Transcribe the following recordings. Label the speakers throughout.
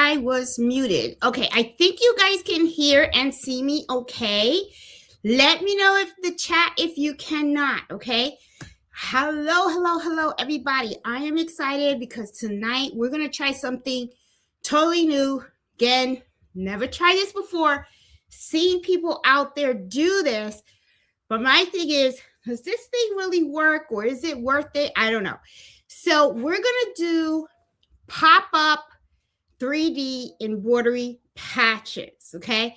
Speaker 1: I was muted. Okay, I think you guys can hear and see me okay. Let me know if the chat, if you cannot, okay? Hello, everybody. I am excited because tonight we're going to try something totally new. Again, never tried this before. Seeing people out there do this. But my thing is, does this thing really work or is it worth it? I don't know. So we're going to do pop-up 3D embroidery patches, okay?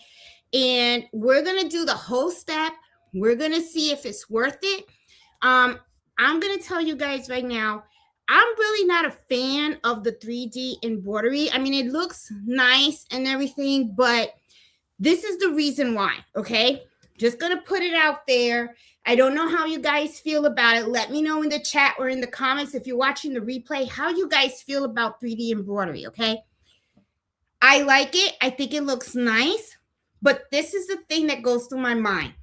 Speaker 1: And we're going to do the whole step. We're going to see if it's worth it. I'm going to tell you guys right now, I'm really not a fan of the 3D embroidery. I mean, it looks nice and everything, but this is the reason why, okay? Just going to put it out there. I don't know how you guys feel about it. Let me know in the chat or in the comments if you're watching the replay, how you guys feel about 3D embroidery, okay? I like it. I think it looks nice, but this is the thing that goes through my mind.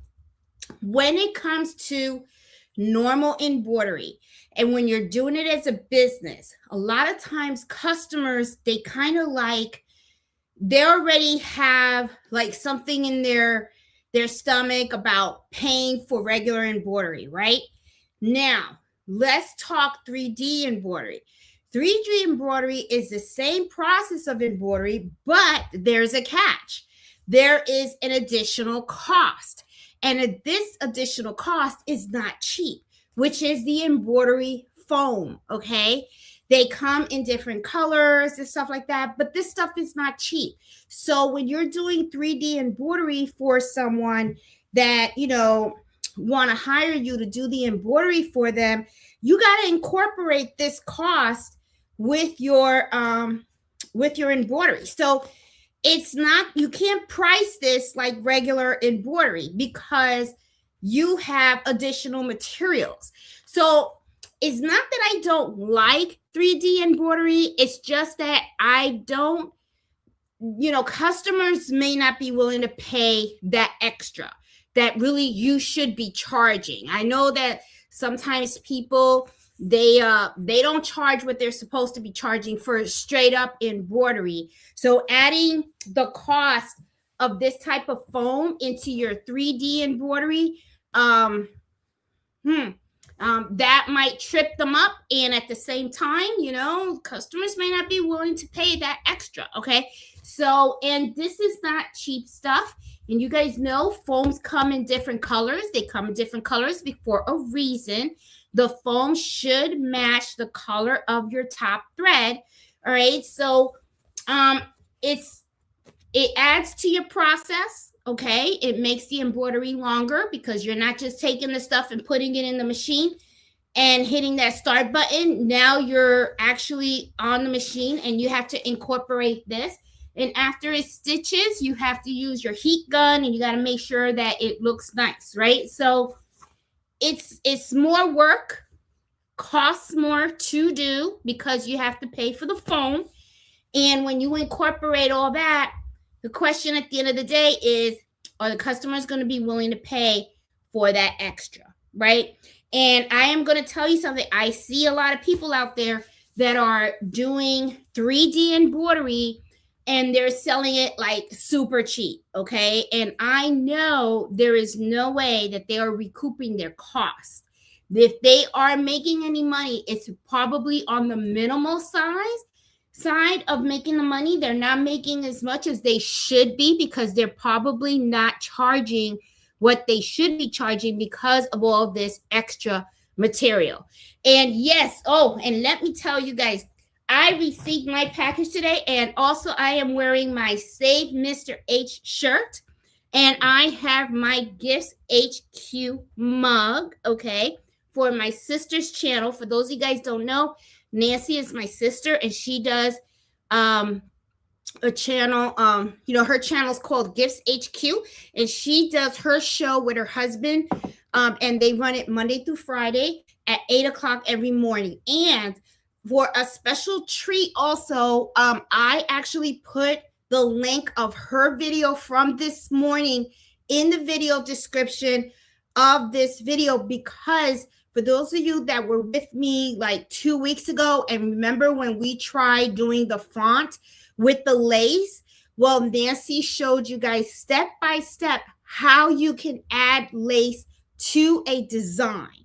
Speaker 1: When it comes to normal embroidery, and when you're doing it as a business, a lot of times customers, they kind of like, they already have like something in their stomach about paying for regular embroidery, right? Now, let's talk 3D embroidery. 3D embroidery is the same process of embroidery, but there's a catch. There is an additional cost. And this additional cost is not cheap, which is the embroidery foam, okay? They come in different colors and stuff like that, but this stuff is not cheap. So when you're doing 3D embroidery for someone that, you know, want to hire you to do the embroidery for them, you got to incorporate this cost with your embroidery. So it's not, you can't price this like regular embroidery because you have additional materials. So it's not that I don't like 3D embroidery. It's just that I don't, you know, customers may not be willing to pay that extra that really you should be charging. I know that sometimes people, they don't charge what they're supposed to be charging for straight up embroidery. So adding the cost of this type of foam into your 3D embroidery, that might trip them up. And at the same time, you know, customers may not be willing to pay that extra, okay? So, and this is not cheap stuff. And you guys know foams come in different colors. They come in different colors for a reason. The foam should match the color of your top thread, all right? So it adds to your process, okay? It makes the embroidery longer because you're not just taking the stuff and putting it in the machine and hitting that start button. Now you're actually on the machine and you have to incorporate this. And after it stitches, you have to use your heat gun and you got to make sure that it looks nice, right? So it's more work, costs more to do because you have to pay for the foam. And when you incorporate all that, the question at the end of the day is, are the customers going to be willing to pay for that extra, right? And I am going to tell you something. I see a lot of people out there that are doing 3D embroidery and they're selling it like super cheap, okay? And I know there is no way that they are recouping their costs. If they are making any money, it's probably on the minimal side of making the money. They're not making as much as they should be because they're probably not charging what they should be charging because of all this extra material. And yes, oh, and let me tell you guys, I received my package today, and also I am wearing my Save Mr. H shirt, and I have my Gifts HQ mug, okay, for my sister's channel. For those of you guys don't know, Nancy is my sister, and she does a channel, you know, her channel is called Gifts HQ, and she does her show with her husband, and they run it Monday through Friday at 8 o'clock every morning. And for a special treat also, I actually put the link of her video from this morning in the video description of this video, because For those of you that were with me like 2 weeks ago, and remember when we tried doing the font with the lace, well, Nancy showed you guys step by step how you can add lace to a design,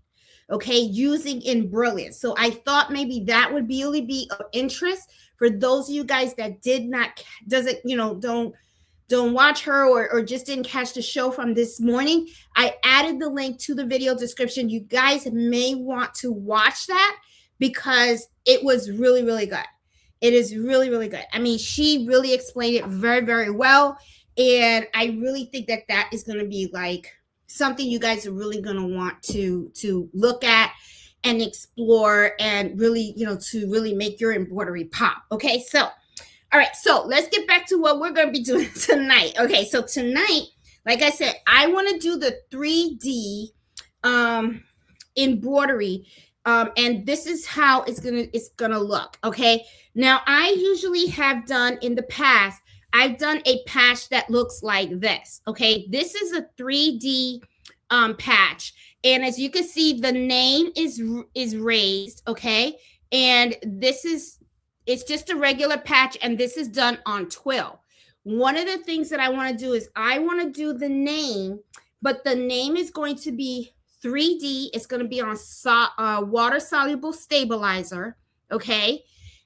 Speaker 1: okay, using in Brilliant. So I thought maybe that would really be of interest for those of you guys that don't watch her or just didn't catch the show from this morning. I added the link to the video description. You guys may want to watch that because it was really, really good. It is really, really good. I mean, she really explained it very, very well. And I really think that that is going to be like something you guys are really going to want to look at and explore and really, to really make your embroidery pop. Okay, so all right, so let's get back to what we're going to be doing tonight. Okay, so tonight, like I said, I want to do the 3D embroidery, and this is how it's gonna look. Okay, now I usually have done in the past, I've done a patch that looks like this. Okay, this is a 3D patch, and as you can see, the name is raised. Okay, and it's just a regular patch, and this is done on twill. One of the things that I want to do is I want to do the name, but the name is going to be 3D. It's going to be on water-soluble stabilizer, okay?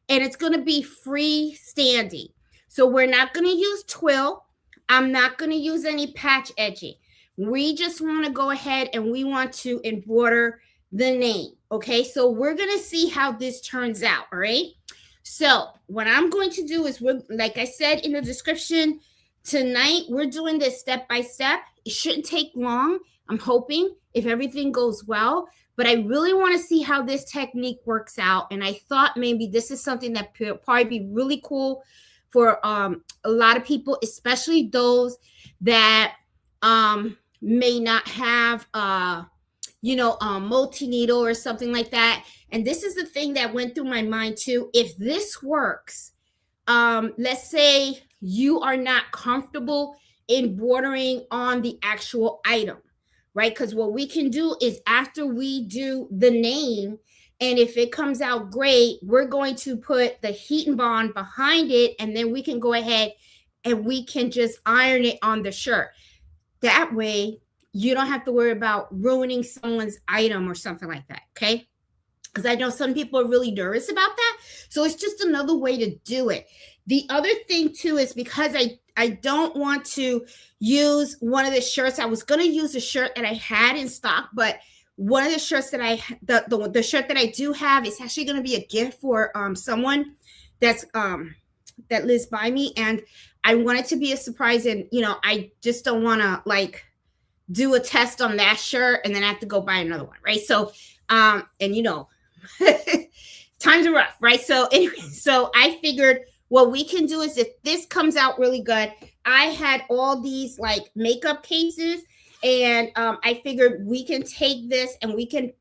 Speaker 1: And it's going to be freestanding. So we're not going to use twill. I'm not going to use any patch edging. We just want to go ahead and we want to embroider the name, okay? So we're going to see how this turns out, all right? So what I'm going to do is, like I said in the description, tonight we're doing this step by step. It shouldn't take long, I'm hoping, if everything goes well. But I really want to see how this technique works out. And I thought maybe this is something that could probably be really cool for a lot of people, especially those that may not have multi-needle or something like that. And this is the thing that went through my mind too. If this works, let's say you are not comfortable embroidering on the actual item, right? Because what we can do is after we do the name, and if it comes out great, we're going to put the heat and bond behind it, and then we can go ahead and we can just iron it on the shirt. That way, you don't have to worry about ruining someone's item or something like that, okay? Because I know some people are really nervous about that. So it's just another way to do it. The other thing too is because I don't want to use one of the shirts. I was going to use a shirt that I had in stock, but one of the shirts that the shirt that I do have is actually going to be a gift for someone that lives by me, and I want it to be a surprise. And I just don't want to like do a test on that shirt and then I have to go buy another one, right? So times are rough, right? So anyway, so I figured what we can do is if this comes out really good, I had all these like makeup cases, and I figured we can take this and we can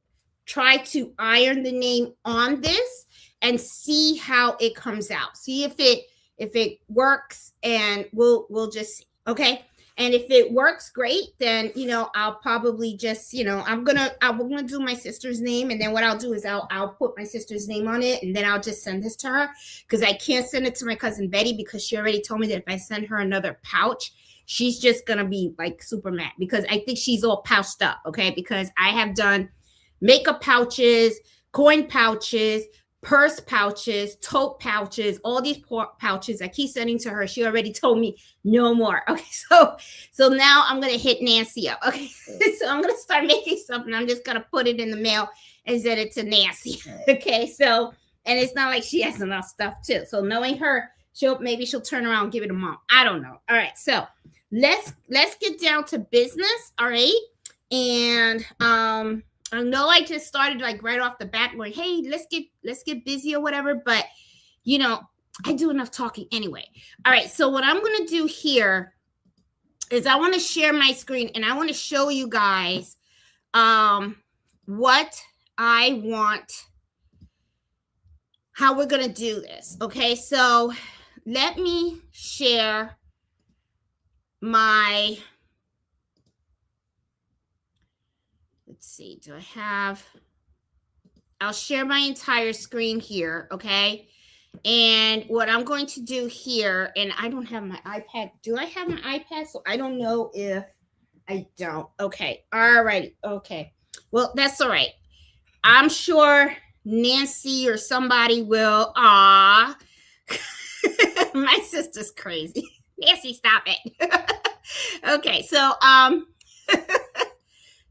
Speaker 1: try to iron the name on this and see how it comes out. See if it works, and we'll just see, okay? And if it works great, then, I'll probably just, I'm going to do my sister's name. And then what I'll do is I'll put my sister's name on it. And then I'll just send this to her, because I can't send it to my cousin Betty, because she already told me that if I send her another pouch, she's just going to be like super mad, because I think she's all pouched up. Okay. Because I have done makeup pouches, coin pouches, purse pouches, tote pouches, all these pouches I keep sending to her. She already told me no more. Okay, so now I'm gonna hit Nancy up. Okay, so I'm gonna start making stuff, and I'm just gonna put it in the mail and send it to Nancy. Okay, so, and it's not like she has enough stuff too. So knowing her, maybe she'll turn around and give it to mom. I don't know. All right, so let's get down to business. All right, and I know I just started like right off the bat going, hey, let's get busy or whatever, but I do enough talking anyway. All right, so what I'm going to do here is I want to share my screen, and I want to show you guys what I want, how we're going to do this. Okay, so let me share my, let's see, do I have I'll share my entire screen here, okay? And what I'm going to do here, and I don't have my iPad. Do I have my iPad? So I don't know if I don't. Okay. All right. Okay. Well, that's all right. I'm sure Nancy or somebody will. My sister's crazy. Nancy, stop it. Okay. So,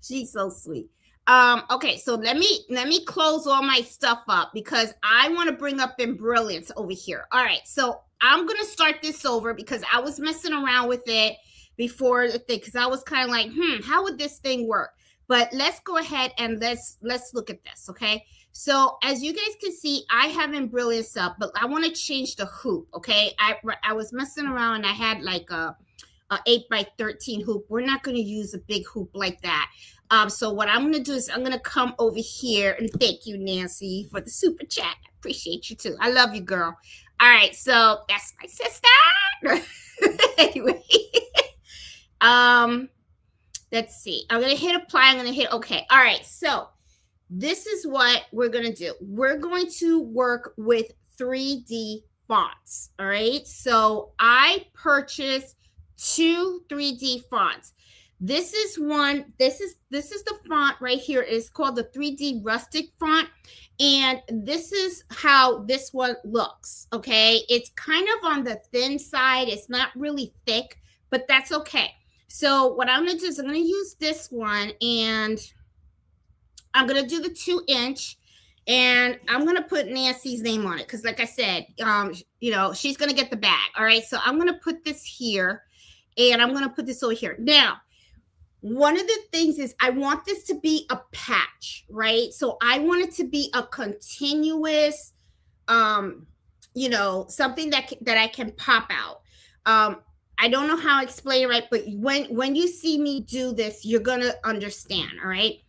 Speaker 1: she's so sweet. Okay, so let me close all my stuff up because I want to bring up in brilliance over here. All right, so I'm gonna start this over because I was messing around with it before the thing because I was kind of like, how would this thing work? But let's go ahead and let's look at this, okay? So as you guys can see, I have in brilliance up, but I want to change the hoop, okay? I was messing around and I had like a 8x13 hoop. We're not going to use a big hoop like that. So what I'm going to do is I'm going to come over here and thank you, Nancy, for the super chat. I appreciate you too. I love you, girl. All right. So that's my sister. Anyway, let's see. I'm going to hit apply. I'm going to hit okay. All right. So this is what we're going to do. We're going to work with 3D fonts. All right. So I purchased 2 3D fonts. This is one. This is the font right here. It's called the 3D rustic font, and this is how this one looks. Okay, it's kind of on the thin side. It's not really thick, but that's okay. So what I'm gonna do is I'm gonna use this one, and I'm gonna do the 2-inch, and I'm gonna put Nancy's name on it because, like I said, she's gonna get the bag. All right, so I'm gonna put this here. And I'm going to put this over here. Now, one of the things is I want this to be a patch, right? So I want it to be a continuous, something that I can pop out. I don't know how to explain it right, but when you see me do this, you're going to understand, all right?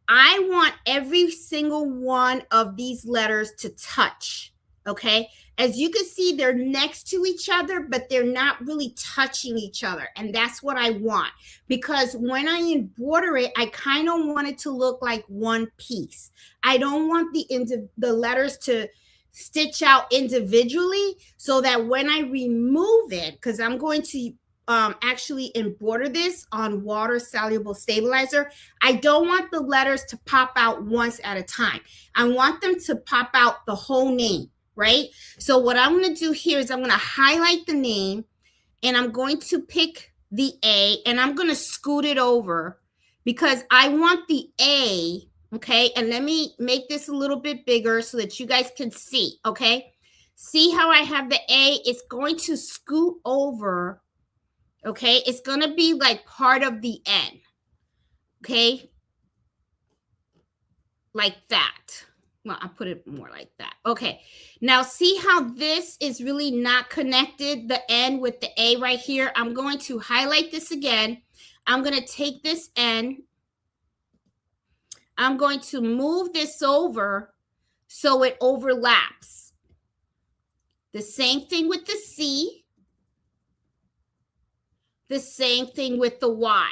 Speaker 1: I want every single one of these letters to touch, okay? As you can see, they're next to each other, but they're not really touching each other. And that's what I want. Because when I embroider it, I kind of want it to look like one piece. I don't want the letters to stitch out individually so that when I remove it, because I'm going to actually embroider this on water soluble stabilizer, I don't want the letters to pop out once at a time. I want them to pop out the whole name. Right? So what I'm going to do here is I'm going to highlight the name and I'm going to pick the A and I'm going to scoot it over because I want the A, okay? And let me make this a little bit bigger so that you guys can see, okay? See how I have the A? It's going to scoot over, okay? It's going to be like part of the N, okay? Like that. Well, I'll put it more like that. Okay. Now, see how this is really not connected, the N with the A right here? I'm going to highlight this again. I'm going to take this N. I'm going to move this over so it overlaps. The same thing with the C. The same thing with the Y.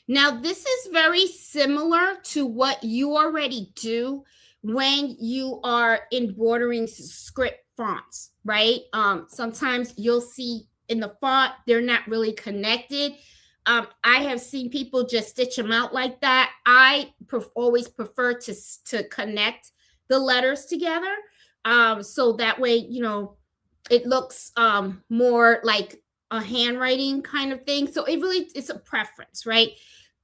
Speaker 1: Now, this is very similar to what you already do when you are embroidering script fonts, right? Sometimes you'll see in the font, they're not really connected. I have seen people just stitch them out like that. I always prefer to connect the letters together. So that way, it looks more like a handwriting kind of thing. So it's a preference, right?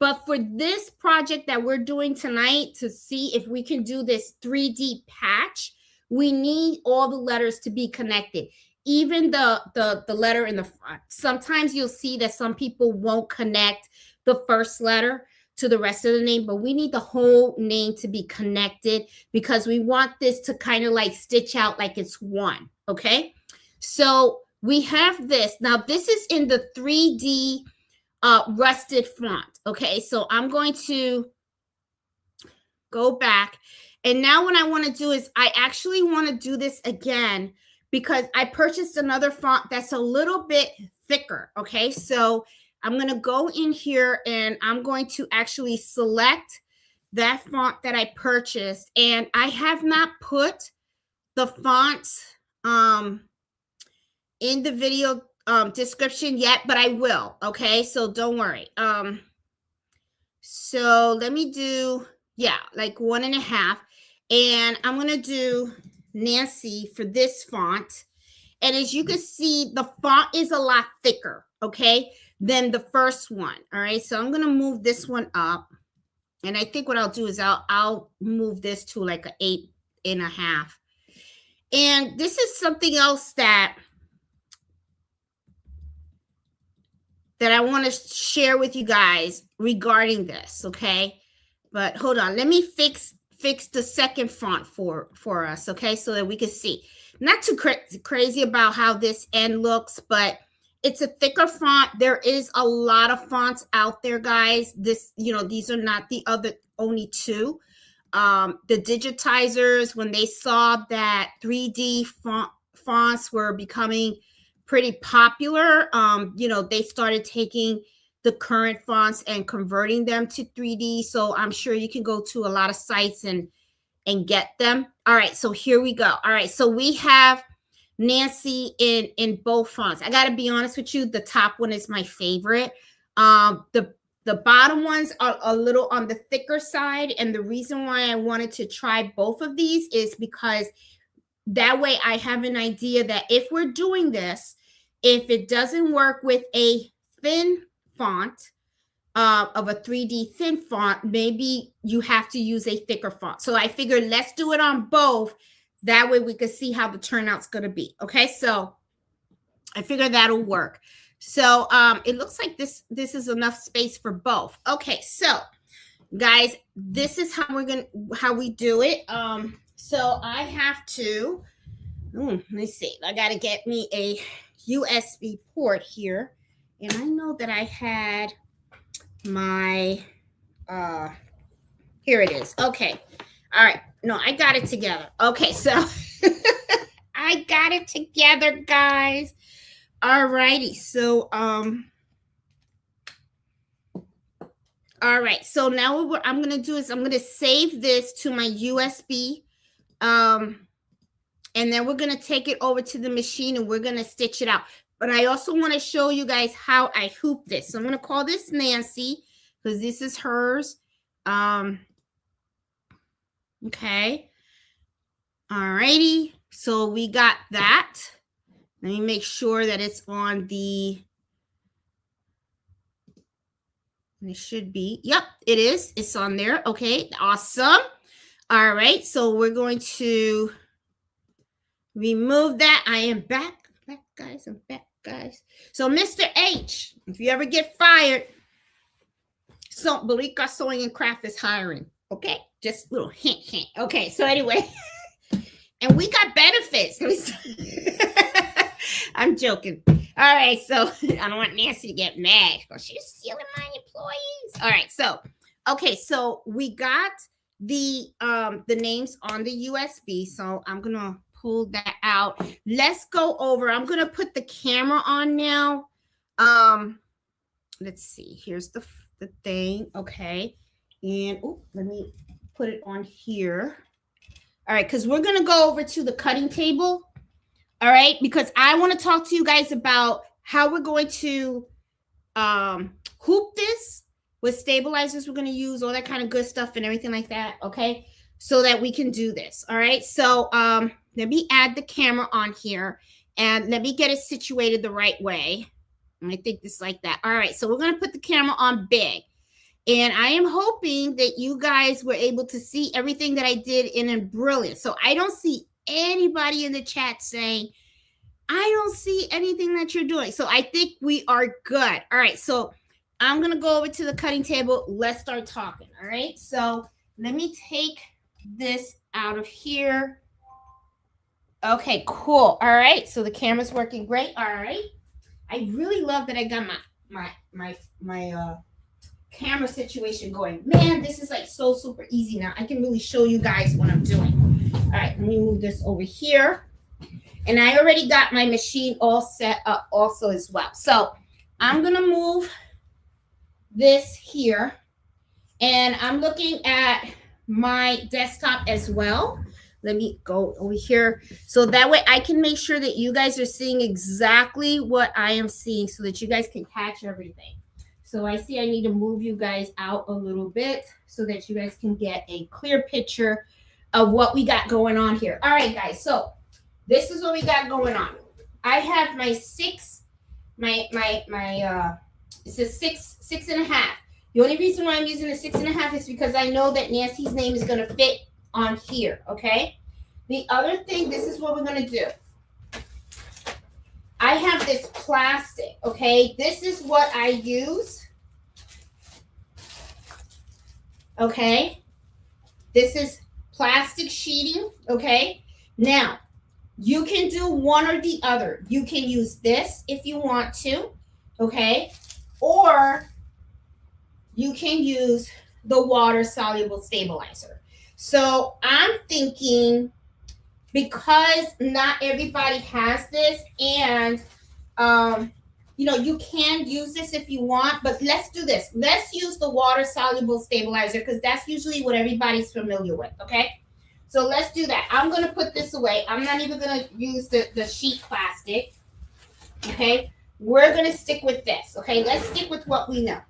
Speaker 1: But for this project that we're doing tonight to see if we can do this 3D patch, we need all the letters to be connected, even the letter in the front. Sometimes you'll see that some people won't connect the first letter to the rest of the name, but we need the whole name to be connected because we want this to kind of like stitch out like it's one, okay? So we have this. Now, this is in the 3D rusted font. Okay, so I'm going to go back. And now what I want to do is I actually want to do this again because I purchased another font that's a little bit thicker. Okay, so I'm going to go in here and I'm going to actually select that font that I purchased, and I have not put the fonts in the video description yet, but I will. Okay, so don't worry. So let me do, yeah, like 1.5, and I'm gonna do Nancy for this font. And as you can see, the font is a lot thicker, okay, than the first one. All right, so I'm gonna move this one up, and I think what I'll do is I'll move this to like an 8.5. And this is something else that I want to share with you guys regarding this, okay? But hold on, let me fix the second font for us, okay, so that we can see. Not too crazy about how this end looks, but it's a thicker font. There is a lot of fonts out there, guys. This, these are not the only two. The digitizers, when they saw that 3D fonts were becoming pretty popular, they started taking the current fonts and converting them to 3D. So I'm sure you can go to a lot of sites and get them. All right, so here we go. All right, so we have Nancy in both fonts. I got to be honest with you, the top one is my favorite. The bottom ones are a little on the thicker side, and the reason why I wanted to try both of these is because that way I have an idea that if we're doing this, if it doesn't work with a thin font, of a 3D thin font, maybe you have to use a thicker font. So I figured let's do it on both. That way we can see how the turnout's going to be. Okay, so I figured that'll work. So it looks like this is enough space for both. Okay, so guys, this is how we do it. So I have to, let me see. I got to get me a USB port here. And I know that I had my, here it is. Okay. All right. No, I got it together. Okay. So I got it together, guys. All righty. So, all right. So now what I'm going to do is I'm going to save this to my USB. And then we're going to take it over to the machine and we're going to stitch it out. But I also want to show you guys how I hoop this. So I'm going to call this Nancy because this is hers. Okay. All righty. So we got that. Let me make sure that it's on the, it should be, yep, it is. It's on there. Okay, awesome. All right, so we're going to remove that. I am back, guys. I'm back, guys. So Mr. H, if you ever get fired, so Boricua Sewing and Craft is hiring. Okay, just a little hint. Okay, so anyway, and we got benefits. I'm joking. All right, so I don't want Nancy to get mad because she's stealing my employees. All right, so okay, so we got the names on the USB. So I'm gonna pull that out. Let's go over. I'm gonna put the camera on now. Let's see. Here's the thing. Okay, and let me put it on here. All right, because we're gonna go over to the cutting table. All right, because I want to talk to you guys about how we're going to hoop this with stabilizers we're going to use, all that kind of good stuff and everything like that, okay, so that we can do this. All right, so let me add the camera on here and let me get it situated the right way. And I think this like that. All right, so we're going to put the camera on big. And I am hoping that you guys were able to see everything that I did in Brilliant. So I don't see anybody in the chat saying, I don't see anything that you're doing. So I think we are good. All right, so I'm going to go over to the cutting table. Let's start talking. All right, so let me take this out of here. Okay, cool. All right, so the camera's working great. All right. I really love that I got my camera situation going. Man, this is like so super easy now. I can really show you guys what I'm doing. All right, let me move this over here. And I already got my machine all set up also as well. So I'm going to move this here. And I'm looking at my desktop as well. Let me go over here so that way I can make sure that you guys are seeing exactly what I am seeing so that you guys can catch everything. So I see I need to move you guys out a little bit so that you guys can get a clear picture of what we got going on here. All right, guys. So this is what we got going on. I have my it's a six and a half. The only reason why I'm using a 6.5 is because I know that Nancy's name is going to fit on here, okay? The other thing, this is what we're going to do. I have this plastic, okay? This is what I use, okay? This is plastic sheeting, okay? Now, you can do one or the other. You can use this if you want to, okay? Or you can use the water-soluble stabilizer. So I'm thinking, because not everybody has this, and you can use this if you want, but let's do this. Let's use the water-soluble stabilizer because that's usually what everybody's familiar with, okay? So let's do that. I'm going to put this away. I'm not even going to use the sheet plastic, okay? We're going to stick with this, okay? Let's stick with what we know.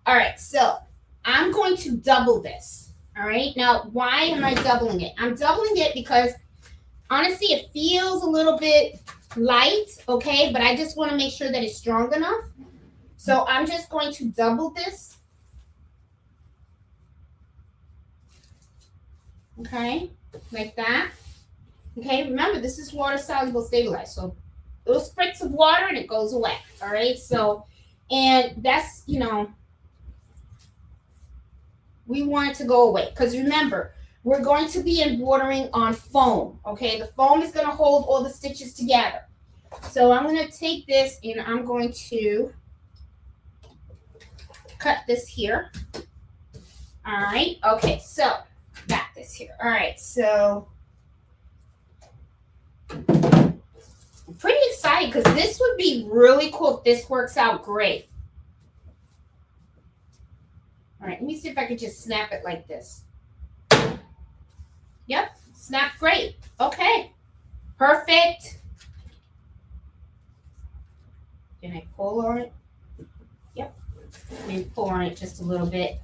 Speaker 1: All right, so I'm going to double this, all right? Now, why am I doubling it? I'm doubling it because, honestly, it feels a little bit light, okay? But I just want to make sure that it's strong enough. So I'm just going to double this. Okay, like that. Okay, remember, this is water-soluble stabilizer. So little spritz of water and it goes away, all right? So, and that's, we want it to go away because remember, we're going to be embroidering on foam, okay? The foam is going to hold all the stitches together. So I'm going to take this and I'm going to cut this here. All right, okay, so got this here. All right, so I'm pretty excited because this would be really cool if this works out great. All right, let me see if I could just snap it like this. Yep, snap great. Okay, perfect. Can I pull on it? Yep, let me pull on it just a little bit.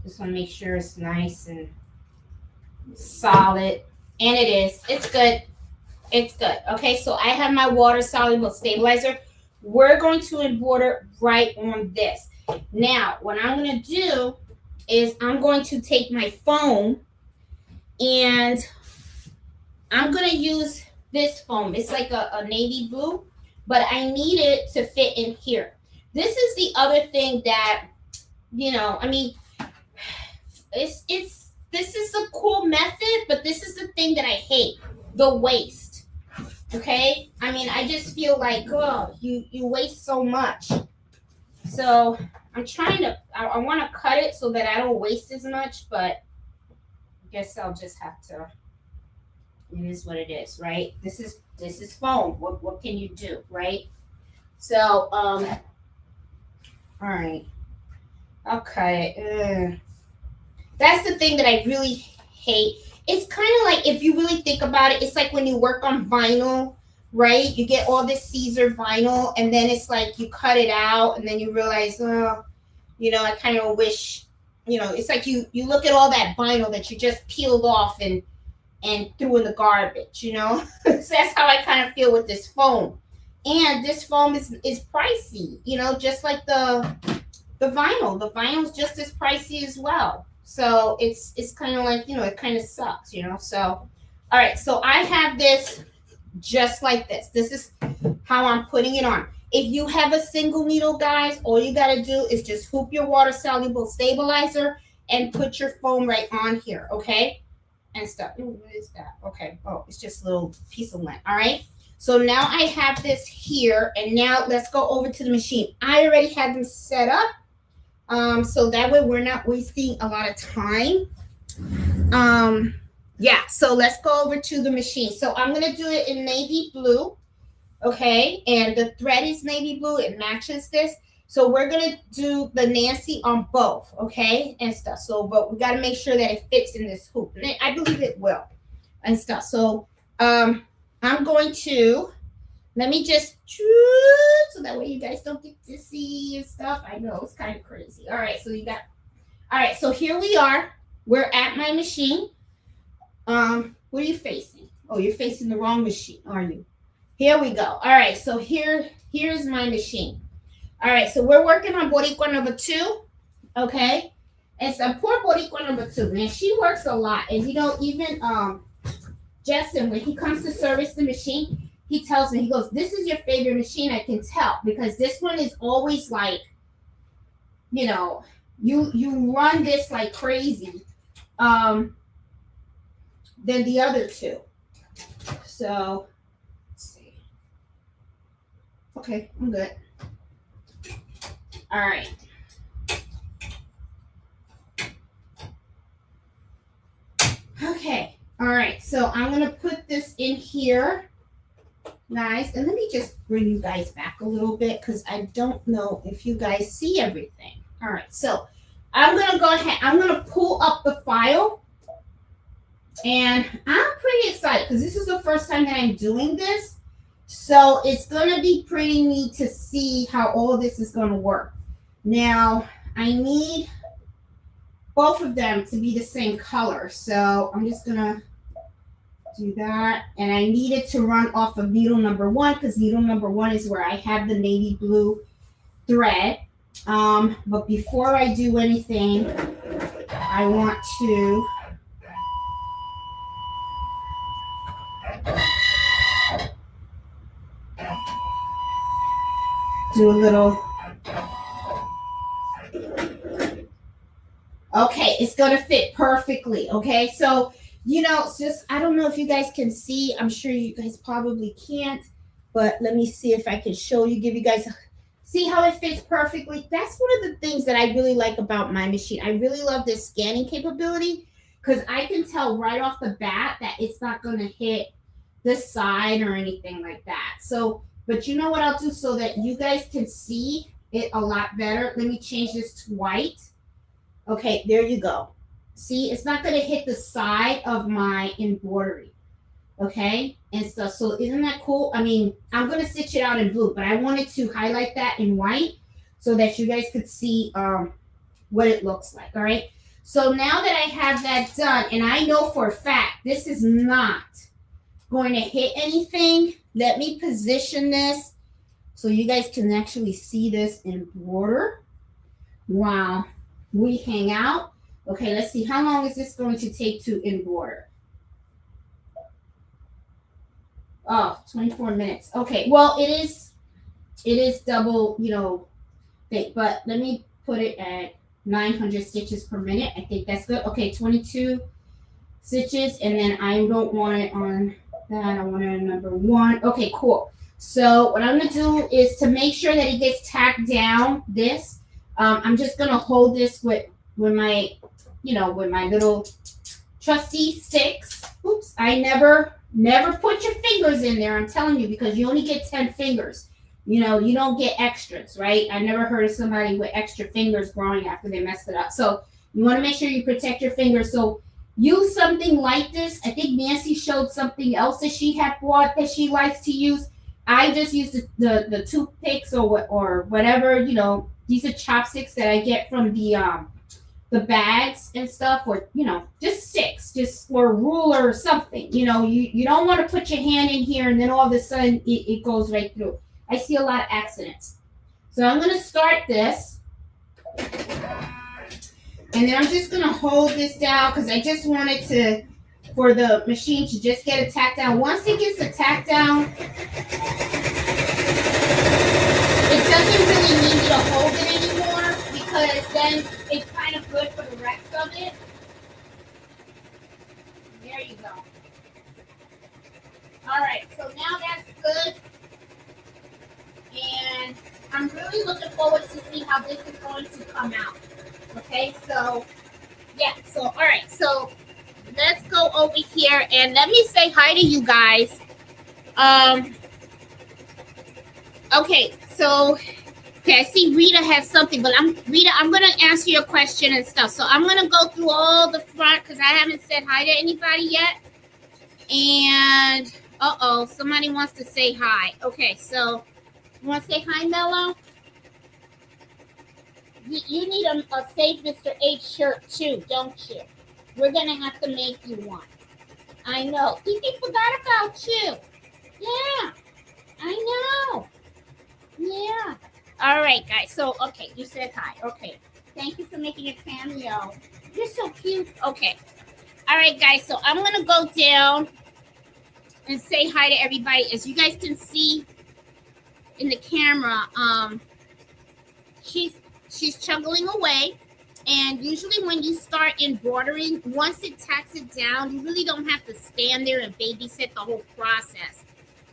Speaker 1: Just want to make sure it's nice and solid. And it is. It's good. It's good. Okay, so I have my water-soluble stabilizer. We're going to embroider right on this. Now, what I'm going to do is I'm going to take my foam and I'm going to use this foam. It's like a navy blue, but I need it to fit in here. This is the other thing that, this is a cool method, but this is the thing that I hate, the waste. Okay, I just feel like, oh, you waste so much. So I'm trying to, I want to cut it so that I don't waste as much, but I guess I'll just have to. It is what it is, right? This is foam. What can you do, right? So all right, okay. That's the thing that I really hate. It's kind of like, if you really think about it, it's like when you work on vinyl, right? You get all this Caesar vinyl, and then it's like you cut it out, and then you realize, oh, I kind of wish, it's like you look at all that vinyl that you just peeled off and threw in the garbage, So that's how I kind of feel with this foam. And this foam is pricey, just like the vinyl. The vinyl is just as pricey as well. So it's kind of like, it kind of sucks, So, all right. So I have this just like this. This is how I'm putting it on. If you have a single needle, guys, all you got to do is just hoop your water-soluble stabilizer and put your foam right on here, okay? And stuff. Ooh, what is that? Okay. Oh, it's just a little piece of lint. All right. So now I have this here, and now let's go over to the machine. I already had them set up. So that way we're not wasting a lot of time. Yeah, so let's go over to the machine. So I'm going to do it in navy blue, okay? And the thread is navy blue. It matches this. So we're going to do the Nancy on both, okay, and stuff. So, but we got to make sure that it fits in this hoop. And I believe it will and stuff. So I'm going to, let me just, so that way you guys don't get to see and stuff. I know it's kind of crazy. All right, so you got, all right, so here we are. We're at my machine. What are you facing? Oh, you're facing the wrong machine, aren't you? Here we go. All right, so here's my machine. All right, so we're working on Boricua number 2, okay? And so poor Boricua number 2, man, she works a lot. And you know, even Justin, when he comes to service the machine, he tells me, he goes, this is your favorite machine, I can tell, because this one is always like, you know, you run this like crazy than the other 2. So let's see. Okay, I'm good. All right. Okay. All right. So I'm going to put this in here, guys. And let me just bring you guys back a little bit because I don't know if you guys see everything. All right. So I'm going to go ahead. I'm going to pull up the file. And I'm pretty excited because this is the first time that I'm doing this. So it's going to be pretty neat to see how all of this is going to work. Now, I need both of them to be the same color. So I'm just going to do that. And I need it to run off of needle number 1 because needle number 1 is where I have the navy blue thread. But before I do anything, I want to do a little. Okay, it's going to fit perfectly. Okay, so, you know, it's just, I don't know if you guys can see. I'm sure you guys probably can't, but let me see if I can show you, give you guys, see how it fits perfectly. That's one of the things that I really like about my machine. I really love this scanning capability because I can tell right off the bat that it's not going to hit this side or anything like that. So, but you know what I'll do so that you guys can see it a lot better? Let me change this to white. Okay, there you go. See, it's not going to hit the side of my embroidery. Okay, and stuff. So isn't that cool? I mean, I'm going to stitch it out in blue, but I wanted to highlight that in white so that you guys could see what it looks like. All right. So now that I have that done, and I know for a fact this is not going to hit anything, let me position this so you guys can actually see this embroider while we hang out. Okay, let's see. How long is this going to take to embroider? Oh, 24 minutes. Okay, well, it is double, you know, thing, but let me put it at 900 stitches per minute. I think that's good. Okay, 22 stitches, and then I don't want it on that. I want it on number 1. Okay, cool. So what I'm going to do is to make sure that it gets tacked down this, I'm just going to hold this with my, you know, with my little trusty sticks. Oops, I never put your fingers in there. I'm telling you, because you only get 10 fingers. You know, you don't get extras, right? I never heard of somebody with extra fingers growing after they messed it up. So you want to make sure you protect your fingers. So use something like this. I think Nancy showed something else that she had bought that she likes to use. I just use the toothpicks or whatever, you know. These are chopsticks that I get from the bags and stuff, or, you know, just sticks, just or a ruler or something. You know, you don't want to put your hand in here and then all of a sudden it goes right through. I see a lot of accidents. So I'm going to start this. And then I'm just going to hold this down because I just wanted to, for the machine to just get it tacked down. Once it gets the tack down, it doesn't really need me to hold it anymore because then it's kind of good for the rest of it. There you go. All right, so now that's good. And I'm really looking forward to see how this is going to come out. Okay, so yeah, so all right, so let's go over here and let me say hi to you guys. Okay, so Okay, I see Rita has something, but Rita, I'm gonna answer your question and stuff. So I'm gonna go through all the front because I haven't said hi to anybody yet. And somebody wants to say hi. Okay, so you want to say hi, Mello? You need a Save Mr. H shirt too, don't you? We're gonna have to make you one. I know. Kiki forgot about you. Yeah, I know. Yeah. All right, guys. So, okay, you said hi. Okay. Thank you for making a cameo. You're so cute. Okay. All right, guys. So I'm going to go down and say hi to everybody. As you guys can see in the camera, she's chuggling away. And usually when you start embroidering, once it tacks it down, you really don't have to stand there and babysit the whole process.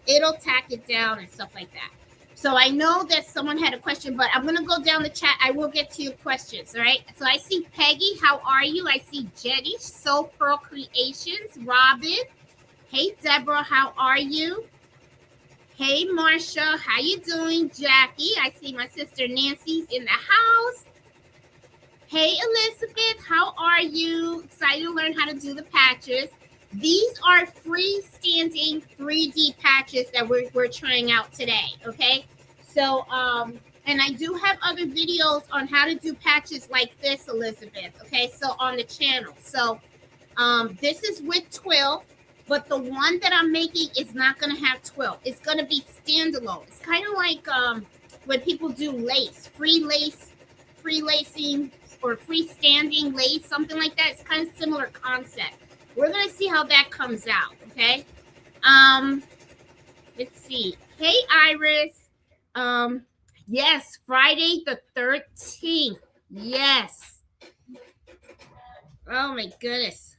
Speaker 1: It'll tack it down and stuff like that. So I know that someone had a question, but I'm going to go down the chat. I will get to your questions, all right? So I see Peggy. How are you? I see Jenny, Soul Pearl Creations, Robin. Hey, Deborah. How are you? Hey, Marsha. How you doing? Jackie. I see my sister Nancy's in the house. Hey, Elizabeth. How are you? Excited to learn how to do the patches. These are freestanding 3D patches that we're trying out today, okay? So, and I do have other videos on how to do patches like this, Elizabeth, okay? So on the channel. So this is with twill, but the one that I'm making is not gonna have twill. It's gonna be standalone. It's kind of like when people do lace, free lacing or freestanding lace, something like that. It's kind of similar concept. We're going to see how that comes out, okay? Let's see. Hey, Iris. Yes, Friday the 13th. Yes. Oh, my goodness.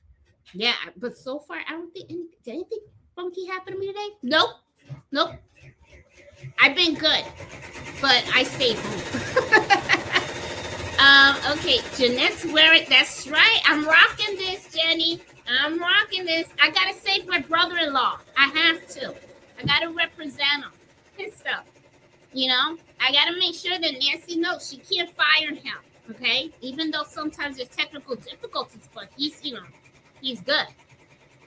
Speaker 1: Yeah, but so far, I don't think did anything funky happen to me today? Nope. I've been good, but I stayed home. Okay, Jeanette's wearing, that's right. I'm rocking this, Jenny. I'm rocking this. I got to save my brother-in-law. I have to. I got to represent him and stuff. You know, I got to make sure that Nancy knows she can't fire him, okay? Even though sometimes there's technical difficulties, but he's, you know, he's good.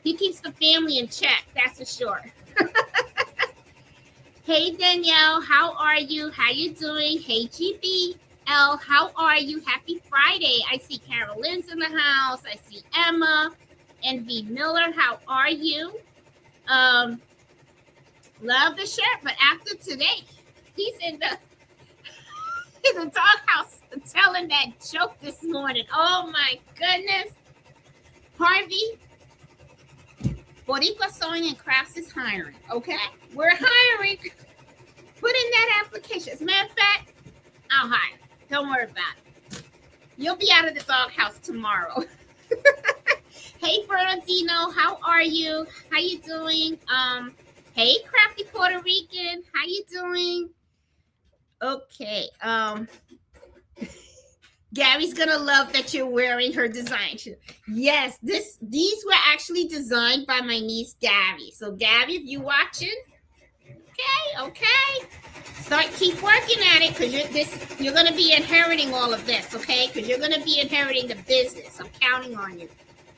Speaker 1: He keeps the family in check, that's for sure. Hey, Danielle, how are you? How you doing? Hey, GBL, how are you? Happy Friday. I see Carolyn's in the house. I see Emma. NV Miller, how are you? Love the shirt, but after today, he's in the doghouse telling that joke this morning. Oh my goodness. Harvey, Boricua Sewing and Crafts is hiring, okay? We're hiring. Put in that application. As a matter of fact, I'll hire. Don't worry about it. You'll be out of the doghouse tomorrow. Hey, Bernardino, how are you? How you doing? Hey, Crafty Puerto Rican, how you doing? Okay. Gabby's gonna love that you're wearing her design shoe. Yes, these were actually designed by my niece Gabby. So Gabby, if you watching, okay. Keep working at it because you're gonna be inheriting all of this, okay? Because you're gonna be inheriting the business. I'm counting on you.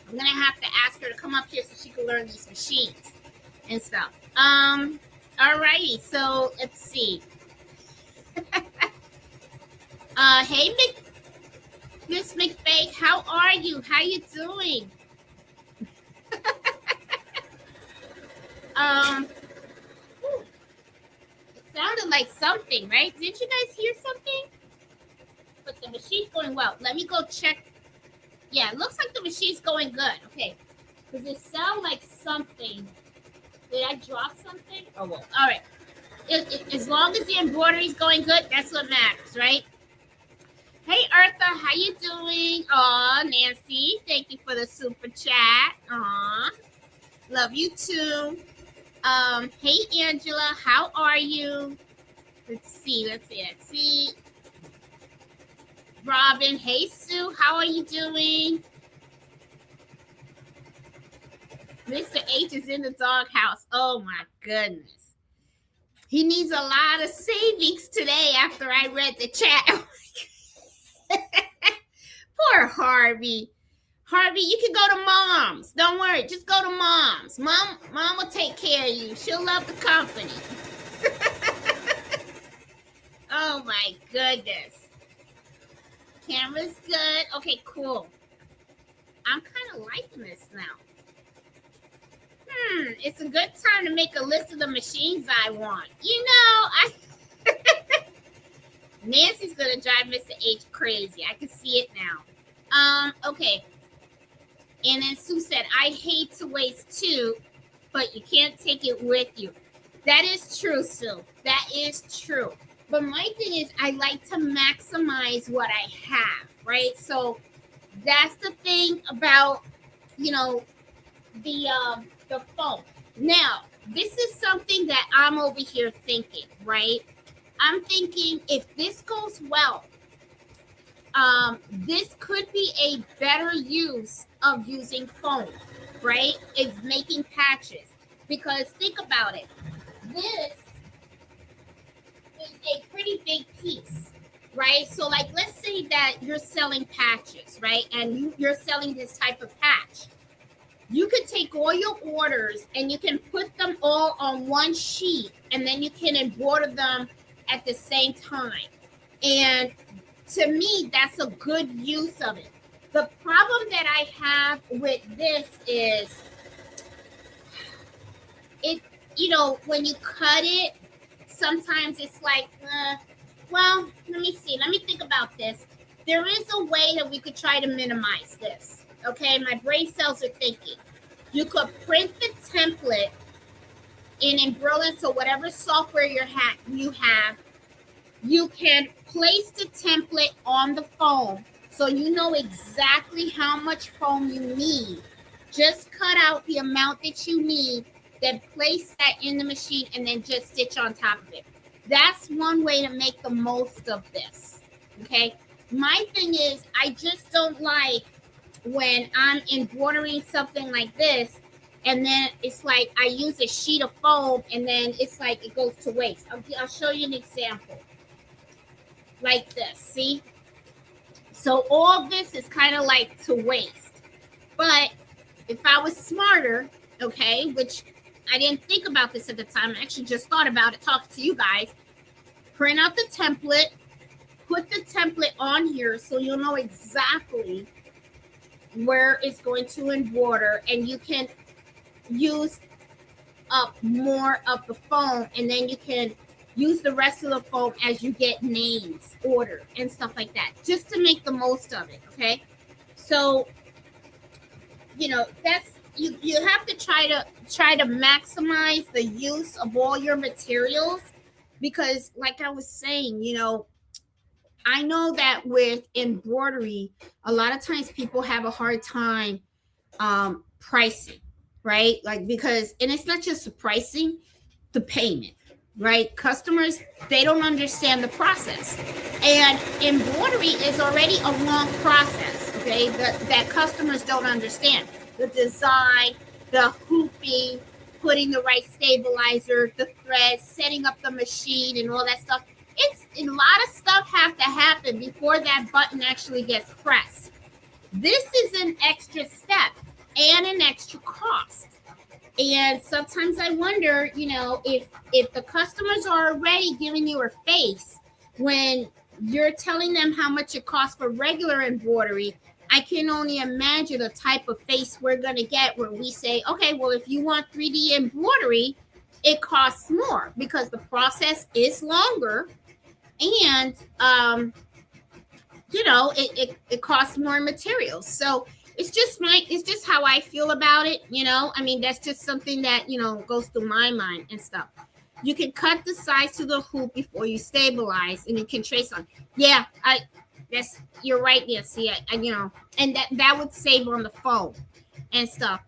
Speaker 1: I'm gonna have to ask her to come up here so she can learn these machines and stuff. Alrighty, so let's see. Hey, Miss McFake, how are you? How you doing? It sounded like something, right? Didn't you guys hear something? But the machine's going well. Let me go check. Yeah, it looks like the machine's going good. Okay. Does it sound like something? Did I drop something? Oh, well. All right. As long as the embroidery's going good, that's what matters, right? Hey, Eartha, how you doing? Aw, Nancy, thank you for the super chat. Aw, love you too. Hey, Angela, how are you? Let's see. Robin, hey, Sue, how are you doing? Mr. H is in the doghouse. Oh, my goodness. He needs a lot of savings today after I read the chat. Poor Harvey. Harvey, you can go to Mom's. Don't worry, just go to Mom's. Mom will take care of you. She'll love the company. Oh my goodness. Camera's good. Okay, cool. I'm kind of liking this now. It's a good time to make a list of the machines I want. You know, Nancy's gonna drive Mr. H crazy. I can see it now. Okay. And then Sue said, I hate to waste too, but you can't take it with you. That is true, Sue. That is true. But my thing is, I like to maximize what I have, right? So that's the thing about, you know, the phone. Now, this is something that I'm over here thinking, right? I'm thinking if this goes well, this could be a better use of using foam, right? It's making patches. Because think about it. This is a pretty big piece, right? So like, let's say that you're selling patches, right? And you're selling this type of patch. You could take all your orders and you can put them all on one sheet, and then you can embroider them at the same time. And to me, that's a good use of it. The problem that I have with this is it, you know, when you cut it, sometimes it's like, well, let me see. Let me think about this. There is a way that we could try to minimize this. Okay, my brain cells are thinking. You could print the template in Embroider, so whatever software you have, you can place the template on the foam so you know exactly how much foam you need. Just cut out the amount that you need, then place that in the machine and then just stitch on top of it. That's one way to make the most of this, okay? My thing is, I just don't like when I'm embroidering something like this and then it's like I use a sheet of foam and then it's like it goes to waste. I'll show you an example. Like this, see? So all this is kind of like to waste. But if I was smarter, okay, which I didn't think about this at the time. I actually just thought about it talking to you guys. Print out the template, put the template on here so you'll know exactly where it's going to embroider, and you can use up more of the foam, and then you can use the rest of the foam as you get names ordered and stuff like that, just to make the most of it, okay? So, you know, that's you have to try to maximize the use of all your materials, because like I was saying, you know, I know that with embroidery, a lot of times people have a hard time pricing, right? Like, because, and it's not just the pricing, the payment, right? Customers, they don't understand the process. And embroidery is already a long process, okay, that customers don't understand. The design, the hooping, putting the right stabilizer, the threads, setting up the machine and all that stuff. It's a lot of stuff have to happen before that button actually gets pressed. This is an extra step and an extra cost. And sometimes I wonder, you know, if the customers are already giving you a face when you're telling them how much it costs for regular embroidery, I can only imagine the type of face we're going to get where we say, okay, well, if you want 3D embroidery, it costs more because the process is longer. And, you know, it costs more materials. So it's just how I feel about it. You know, I mean, that's just something that, you know, goes through my mind and stuff. You can cut the size to the hoop before you stabilize, and you can trace on. Yeah, you're right, Nancy. You know, and that would save on the foam and stuff.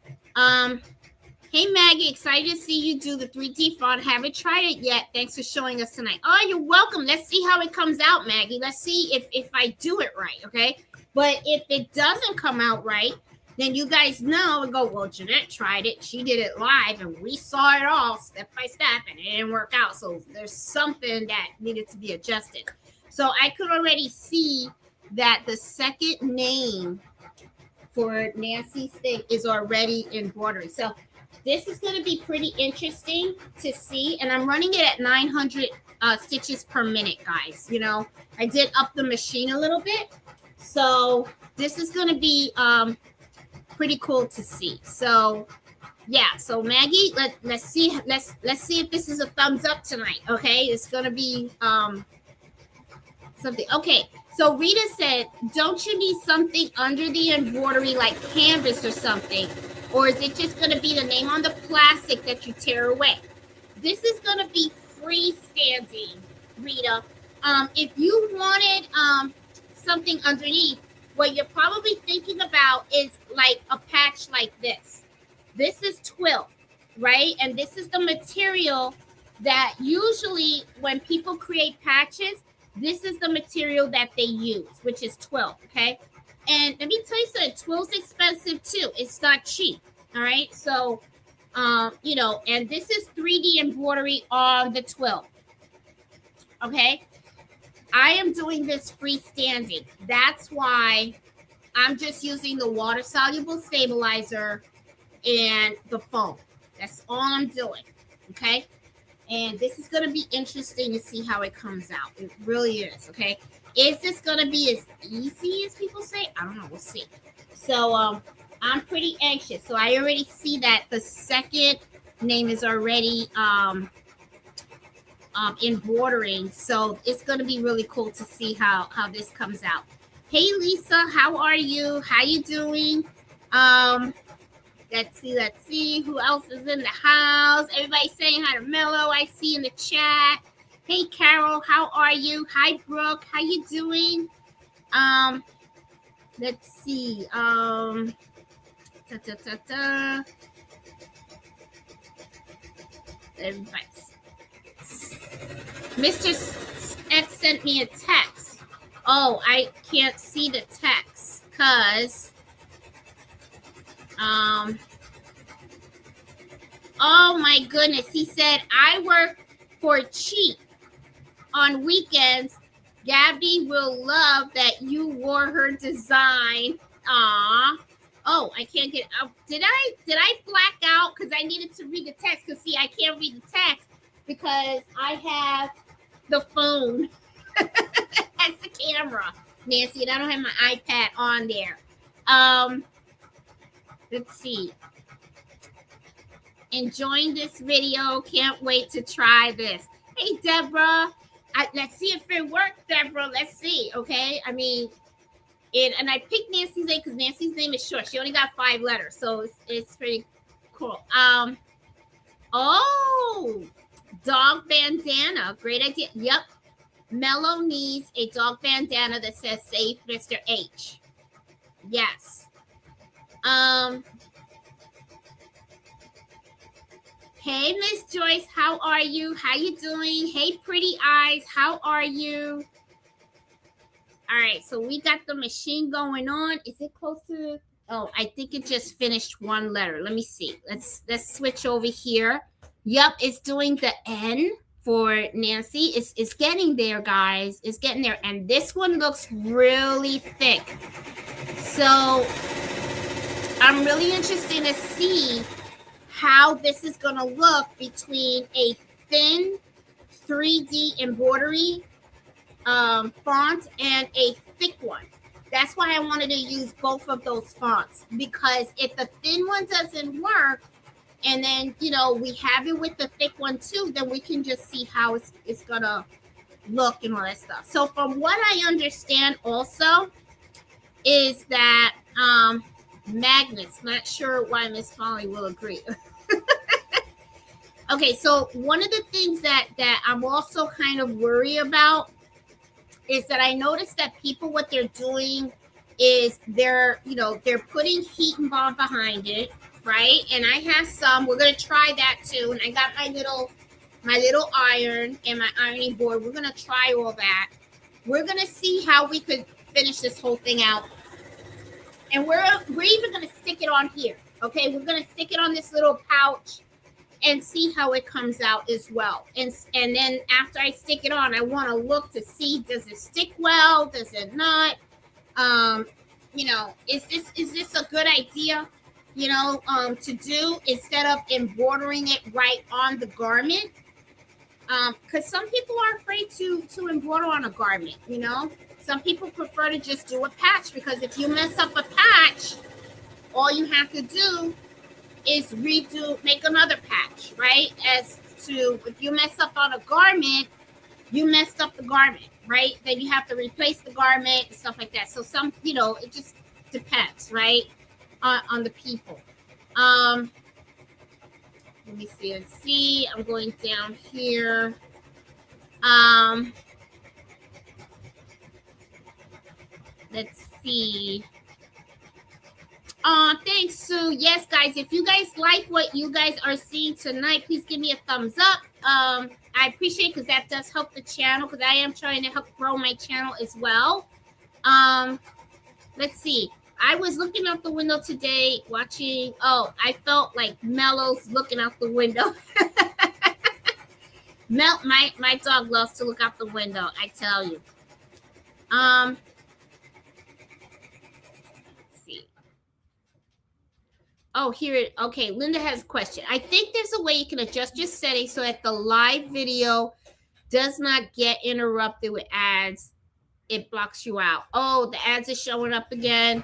Speaker 1: Hey, Maggie, excited to see you do the 3D font. Haven't tried it yet. Thanks for showing us tonight. Oh, you're welcome. Let's see how it comes out, Maggie. Let's see if I do it right, okay? But if it doesn't come out right, then you guys know and go, well, Jeanette tried it. She did it live and we saw it all step by step and it didn't work out. So there's something that needed to be adjusted. So I could already see that the second name for Nancy's thing is already embroidery. So this is going to be pretty interesting to see. And I'm running it at 900 stitches per minute, guys. You know, I did up the machine a little bit. So this is going to be pretty cool to see. So yeah, so Maggie, let's see if this is a thumbs up tonight. Okay, it's gonna be something. Okay, so Rita said, don't you need something under the embroidery like canvas or something, or is it just gonna be the name on the plastic that you tear away? This is gonna be freestanding, Rita. If you wanted something underneath, what you're probably thinking about is like a patch like this. This is twill, right? And this is the material that usually when people create patches, this is the material that they use, which is twill, okay? And let me tell you something, twill's expensive too. It's not cheap, all right? So, you know, and this is 3D embroidery on the twill, okay? I am doing this freestanding. That's why I'm just using the water-soluble stabilizer and the foam. That's all I'm doing, okay? And this is going to be interesting to see how it comes out. It really is, okay? Is this going to be as easy as people say? I don't know. We'll see. So I'm pretty anxious. So I already see that the second name is already embroidering. So it's going to be really cool to see how this comes out. Hey, Lisa, how are you? How you doing? Let's see. Who else is in the house? Everybody saying hi to Mello. I see in the chat. Hey, Carol, how are you? Hi, Brooke. How you doing? Let's see. Everybody. Mr. X sent me a text. Oh, I can't see the text because oh my goodness, he said I work for cheap on weekends. Gabby will love that you wore her design. Aw. Oh, I can't get out. Did I black out because I needed to read the text? Because see, I can't read the text because I have the phone as the camera, Nancy, and I don't have my iPad on there. Let's see. Enjoying this video. Can't wait to try this. Hey, Deborah. Let's see if it works, Deborah. Let's see, okay? I mean, and I picked Nancy's name because Nancy's name is short. She only got 5 letters, so it's pretty cool. Oh, dog bandana. Great idea. Yep. Mello needs a dog bandana that says Save Mr. H. Yes. Hey, Miss Joyce, how are you? How you doing? Hey, pretty eyes, how are you? All right, so we got the machine going on. Is it close to? Oh, I think it just finished 1 letter. Let me see. Let's switch over here. Yep, it's doing the N for Nancy. It's getting there, guys. It's getting there. And this one looks really thick. So I'm really interested to see how this is going to look between a thin 3D embroidery font and a thick one. That's why I wanted to use both of those fonts, because if the thin one doesn't work and then, you know, we have it with the thick one too, then we can just see how it's going to look and all that stuff. So from what I understand also is that magnets, not sure why Miss Molly will agree. Okay, so one of the things that I'm also kind of worried about is that I noticed that people, what they're doing is they're putting heat and bond behind it, right? And I have some. We're gonna try that too. And I got my little iron and my ironing board. We're gonna try all that. We're gonna see how we could finish this whole thing out And we're even going to stick it on here. Okay, we're going to stick it on this little pouch and see how it comes out as well. And then after I stick it on, I want to look to see, does it stick well? Does it not? You know, is this a good idea? You know, to do instead of embroidering it right on the garment. Because some people are afraid to embroider on a garment, you know. Some people prefer to just do a patch, because if you mess up a patch, all you have to do is make another patch, right? As to if you mess up on a garment, you messed up the garment, right? Then you have to replace the garment and stuff like that. So some, you know, it just depends, right? On the people. Let me see. Let's see. I'm going down here. Let's see. Thanks, Sue. Yes, guys, if you guys like what you guys are seeing tonight, please give me a thumbs up. I appreciate it, because that does help the channel, because I am trying to help grow my channel as well. Let's see. I was looking out the window today watching. Oh, I felt like Mello's looking out the window. My dog loves to look out the window, I tell you. Let's see. Oh, here it. Okay, Linda has a question. I think there's a way you can adjust your settings so that the live video does not get interrupted with ads. It blocks you out. Oh, the ads are showing up again.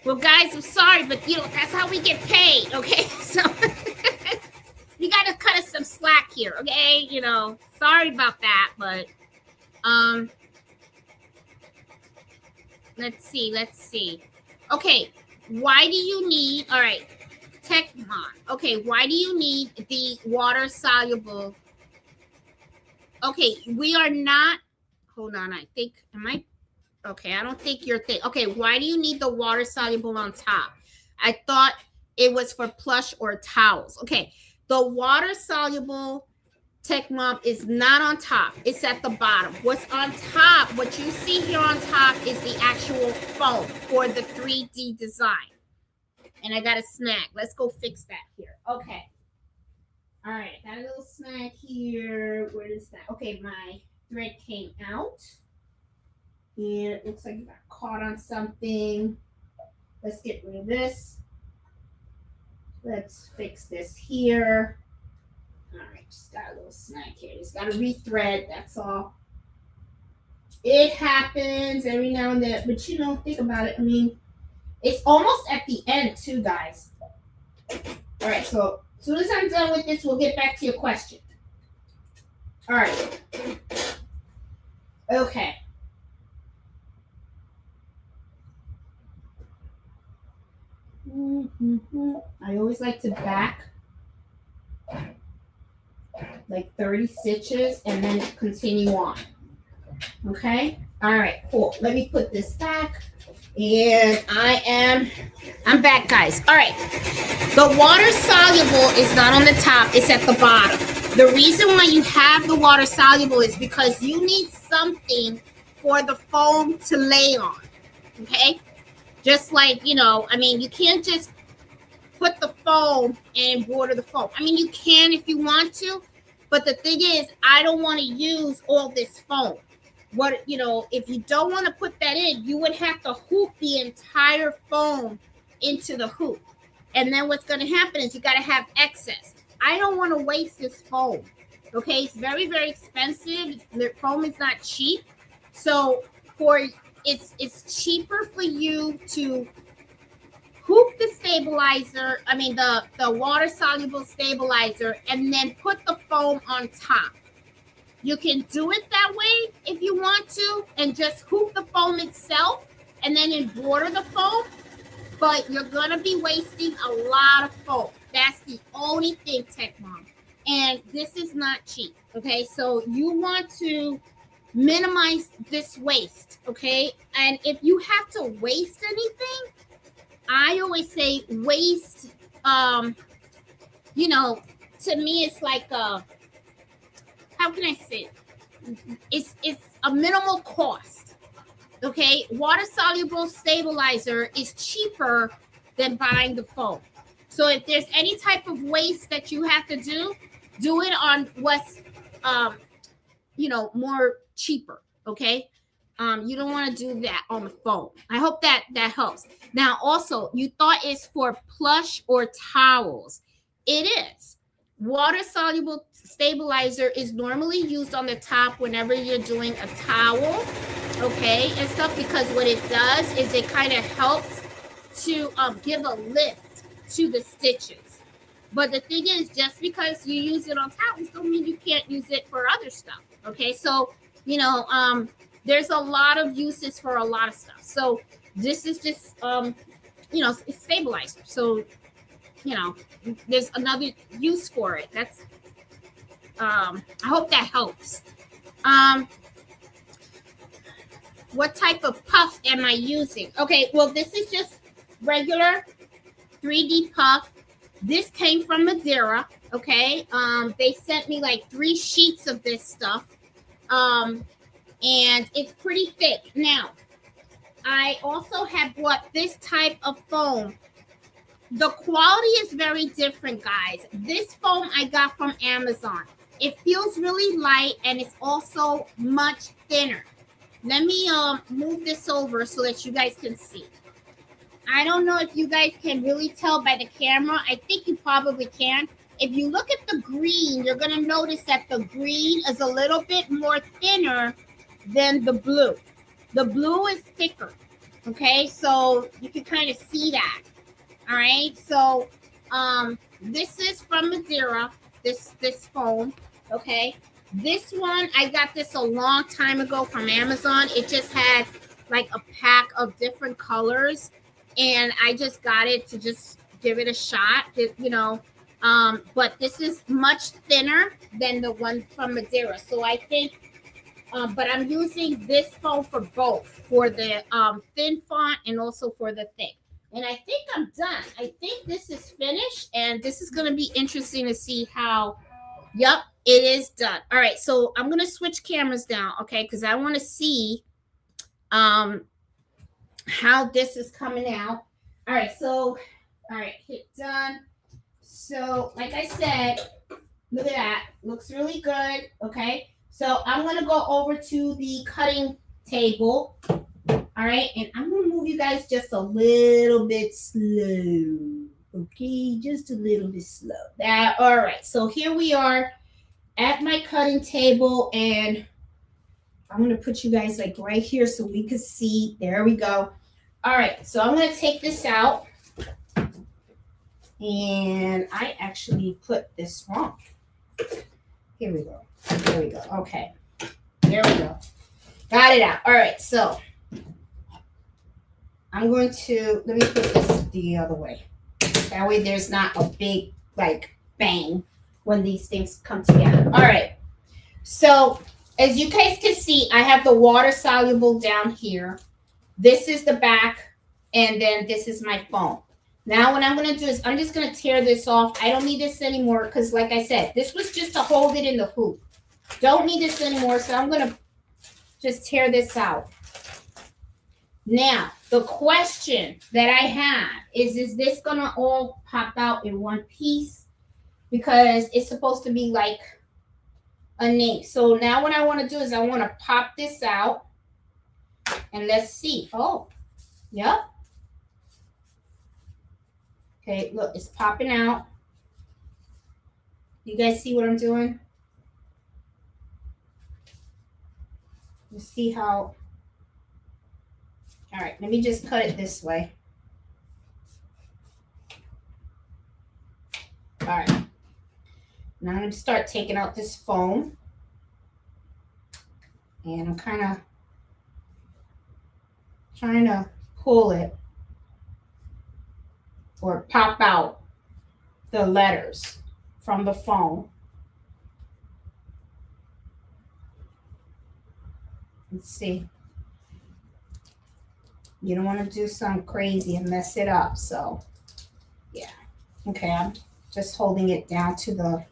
Speaker 1: Well, guys, I'm sorry, but you know, that's how we get paid, okay? So you got to cut us some slack here, okay? You know, sorry about that, but let's see. Okay, why do you need, all right, Techmon. Okay, why do you need the water soluble? Okay, we are not, hold on, I think, okay, I don't think you're okay, why do you need the water soluble on top? I thought it was for plush or towels. Okay, the water soluble Techmon is not on top. It's at the bottom. What's on top, what you see here on top, is the actual foam for the 3D design. And I got a snag. Let's go fix that here. Okay. All right, I got a little snag here. Where is that? Okay, my thread came out. And it looks like it got caught on something. Let's get rid of this. Let's fix this here. All right, just got a little snag here. Just got to rethread, that's all. It happens every now and then, but you know, think about it. I mean, it's almost at the end too, guys. All right, so as soon as I'm done with this, we'll get back to your question. All right. Okay. I always like to back like 30 stitches and then continue on. Okay. All right, cool. Let me put this back. And I'm back, guys. All right. The water soluble is not on the top. It's at the bottom. The reason why you have the water soluble is because you need something for the foam to lay on. Okay. Just like, you know, I mean, you can't just put the foam and embroider the foam. I mean, you can if you want to, but the thing is, I don't want to use all this foam. What, you know, if you don't want to put that in, you would have to hoop the entire foam into the hoop. And then what's going to happen is you got to have excess. I don't want to waste this foam. Okay, it's very, very expensive. The foam is not cheap. So it's cheaper for you to hoop the stabilizer, I mean the water soluble stabilizer, and then put the foam on top. You can do it that way if you want to, and just hoop the foam itself and then embroider the foam, but you're gonna be wasting a lot of foam. That's the only thing, Techmon. And this is not cheap, okay? So you want to minimize this waste, okay? And if you have to waste anything, I always say waste, you know, to me, it's like, how can I say it? It's a minimal cost. Okay, water-soluble stabilizer is cheaper than buying the foam. So if there's any type of waste that you have to do it on what's more cheaper. Okay. You don't want to do that on the foam. I hope that helps. Now, also, you thought it's for plush or towels. It is. Water soluble stabilizer is normally used on the top whenever you're doing a towel, okay, and stuff, because what it does is it kind of helps to give a lift to the stitches. But the thing is, just because you use it on towels don't mean you can't use it for other stuff. Okay, so there's a lot of uses for a lot of stuff. So this is just it's stabilizer. So there's another use for it. That's I hope that helps. What type of puff am I using? Okay, well, this is just regular 3D puff. This came from Madeira. Okay, they sent me like 3 sheets of this stuff, and it's pretty thick. Now, I also have bought this type of foam. The quality is very different, guys. This foam I got from Amazon. It feels really light, and it's also much thinner. Let me move this over so that you guys can see. I don't know if you guys can really tell by the camera. I think you probably can. If you look at the green, you're going to notice that the green is a little bit more thinner than the blue. The blue is thicker. Okay, so you can kind of see that. All right, so this is from Madeira, this foam. Okay, this one, I got this a long time ago from Amazon. It just had like a pack of different colors, and I just got it to just give it a shot, but this is much thinner than the one from Madeira. So I think, but I'm using this foam for both, for the thin font and also for the thick. And I think I'm done. I think this is finished, and this is going to be interesting to see how, yep, it is done. All right, so I'm going to switch cameras now, okay, because I want to see how this is coming out. All right, so, all right, hit done. So, like I said, look at that. Looks really good, okay? So, I'm going to go over to the cutting table. All right, and I'm going to move you guys just a little bit slow, okay? Just a little bit slow. All right, so here we are at my cutting table, and I'm going to put you guys like right here so we can see. There we go. All right, so I'm going to take this out, and I actually put this wrong. Here we go. There we go. Okay, there we go. Got it out. All right, so I'm going to, let me put this the other way. That way there's not a big, like, bang when these things come together. All right. So, as you guys can see, I have the water soluble down here. This is the back, and then this is my foam. Now, what I'm going to do is I'm just going to tear this off. I don't need this anymore because, like I said, this was just to hold it in the hoop. Don't need this anymore, so I'm going to just tear this out. Now, the question that I have is this going to all pop out in one piece? Because it's supposed to be like a name. So now what I want to do is I want to pop this out. And let's see. Oh, yep. Okay, look, it's popping out. You guys see what I'm doing? Let's see how. All right, let me just cut it this way. All right. Now I'm going to start taking out this foam. And I'm kind of trying to pull it or pop out the letters from the foam. Let's see. You don't want to do something crazy and mess it up. So, yeah. Okay, I'm just holding it down to the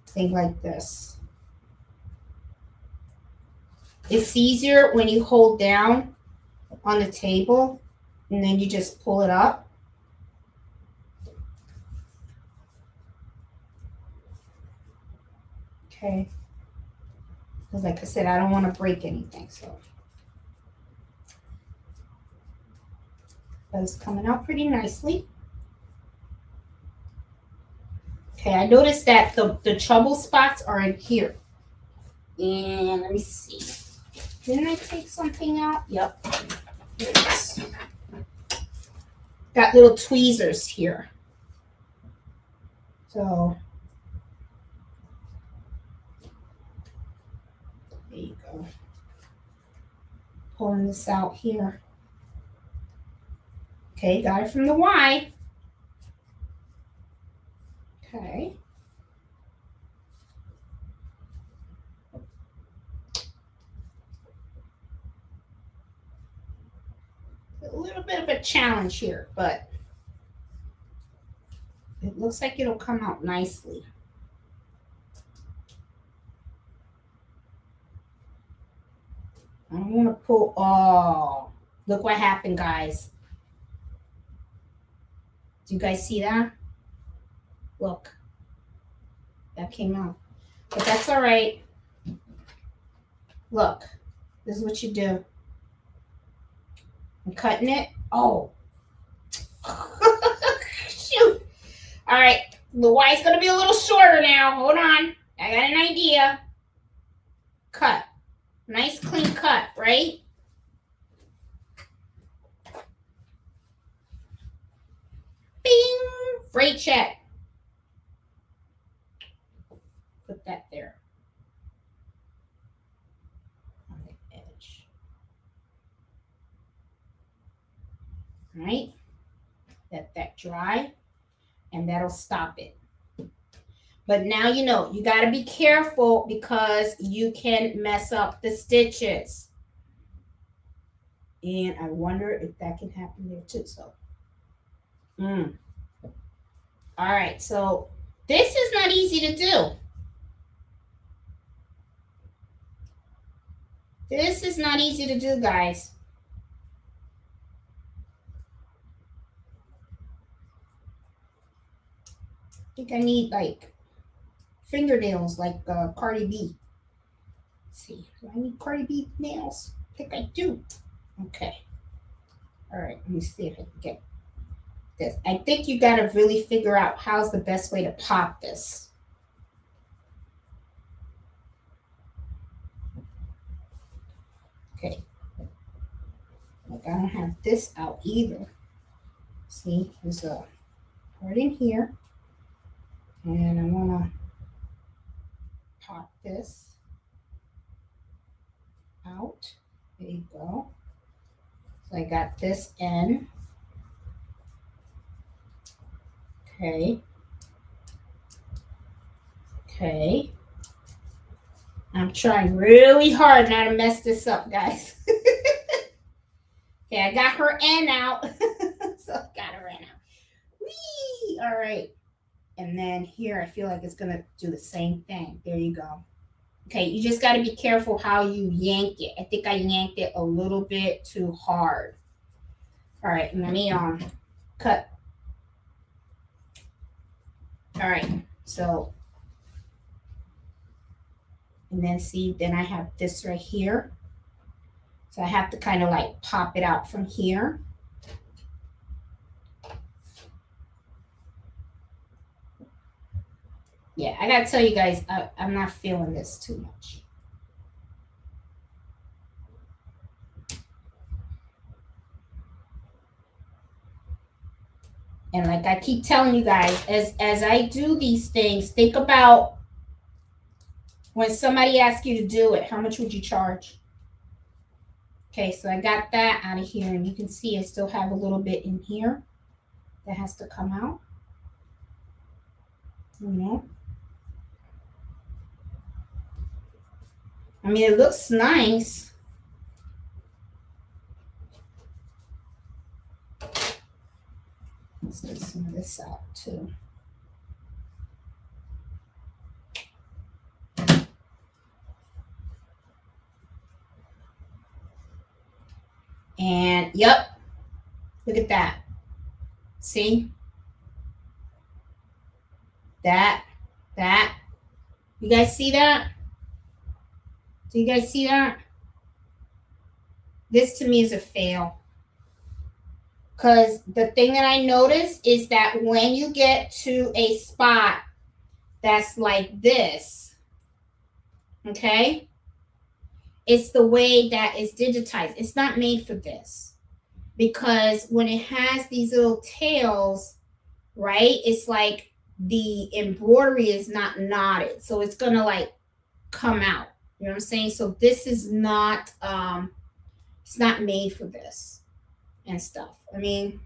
Speaker 1: thing like this. It's easier when you hold down on the table and then you just pull it up. Okay. Because like I said, I don't want to break anything. So, but it's coming out pretty nicely. Okay, I noticed that the trouble spots are in here. And let me see. Didn't I take something out? Yep. Here it is. Got little tweezers here. So there you go. Pulling this out here. Okay, got it from the Y. Okay. A little bit of a challenge here, but it looks like it'll come out nicely. I don't want to pull. Oh, look what happened, guys. Do you guys see that? Look, that came out. But that's all right. Look, this is what you do. I'm cutting it. Oh. Shoot. All right. The Y's going to be a little shorter now. Hold on. I got an idea. Cut. Nice clean cut, right? Bing. Freight check. Put that there. On the edge. All right. Let that dry. And that'll stop it. But now you know, you got to be careful because you can mess up the stitches. And I wonder if that can happen there too. So, all right. So this is not easy to do. This is not easy to do, guys. I think I need like fingernails like Cardi B. Let's see, do I need Cardi B nails? I think I do. Okay. All right, let me see if I can get this. I think you got to really figure out how's the best way to pop this. Okay. Like I don't have this out either. See, there's a part in here. And I want to pop this out. There you go. So I got this end. Okay. Okay. I'm trying really hard not to mess this up, guys. Okay, I got her end out. So I got her end out. Whee! All right. And then here, I feel like it's going to do the same thing. There you go. Okay, you just got to be careful how you yank it. I think I yanked it a little bit too hard. All right, let me cut. All right, so, and then see, then I have this right here. So I have to kind of like pop it out from here. Yeah, I gotta tell you guys, I'm not feeling this too much. And like I keep telling you guys, as I do these things, think about when somebody asks you to do it, how much would you charge? Okay, so I got that out of here, and you can see I still have a little bit in here that has to come out. You know? I mean, it looks nice. Let's get some of this out too. And yep, look at that. See? That. You guys see that? Do you guys see that? This to me is a fail. Because the thing that I noticed is that when you get to a spot that's like this, okay, it's the way that is digitized. It's not made for this. Because when it has these little tails, right, it's like the embroidery is not knotted. So it's going to like come out. You know what I'm saying? So this is not, it's not made for this and stuff. I mean,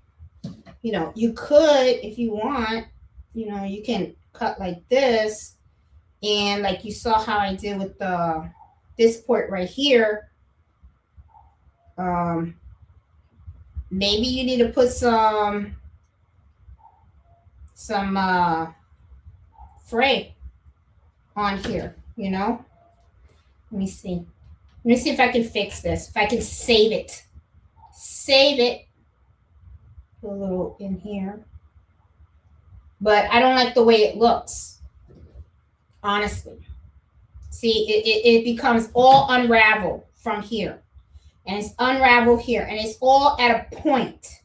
Speaker 1: you know, you could, if you want, you know, you can cut like this. And like you saw how I did with the this part right here. Maybe you need to put some fray on here, you know. Let me see if I can fix this, if I can save it. Put a little in here, but I don't like the way it looks, honestly. See, it becomes all unraveled from here, and it's unraveled here, and it's all at a point.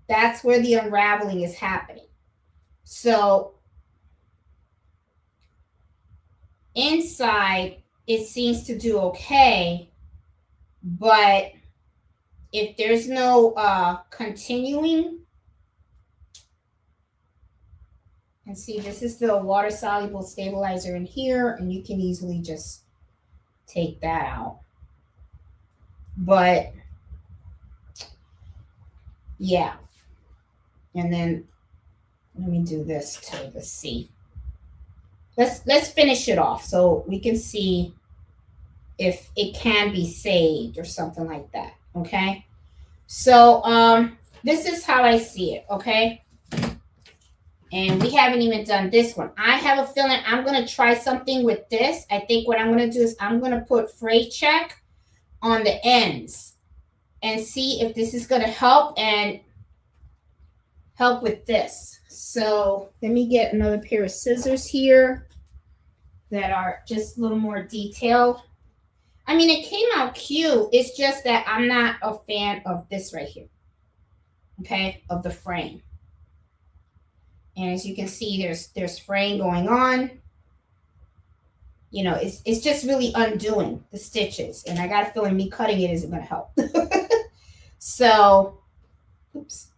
Speaker 1: That's where the unraveling is happening. So inside it seems to do okay, but if there's no continuing, and see, this is the water soluble stabilizer in here, and you can easily just take that out. But yeah, and then let me do this to the C. Let's finish it off so we can see if it can be saved or something like that. Okay, so this is how I see it. Okay, and we haven't even done this one. I have a feeling I'm going to try something with this. I think what I'm going to do is I'm going to put fray check on the ends and see if this is going to help with this. So let me get another pair of scissors here that are just a little more detailed. I mean, it came out cute. It's just that I'm not a fan of this right here, okay, of the frame. And as you can see, there's fraying going on. You know, it's just really undoing the stitches. And I got a feeling me cutting it isn't going to help. So, oops.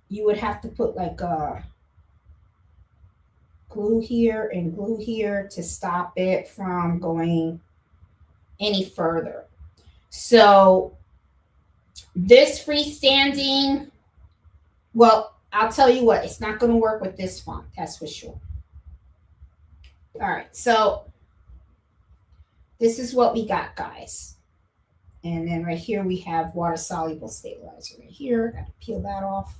Speaker 1: You would have to put like glue here and glue here to stop it from going any further. So this freestanding, well, I'll tell you what, it's not going to work with this font, that's for sure. All right, so this is what we got, guys. And then right here we have water soluble stabilizer right here. Got to peel that off.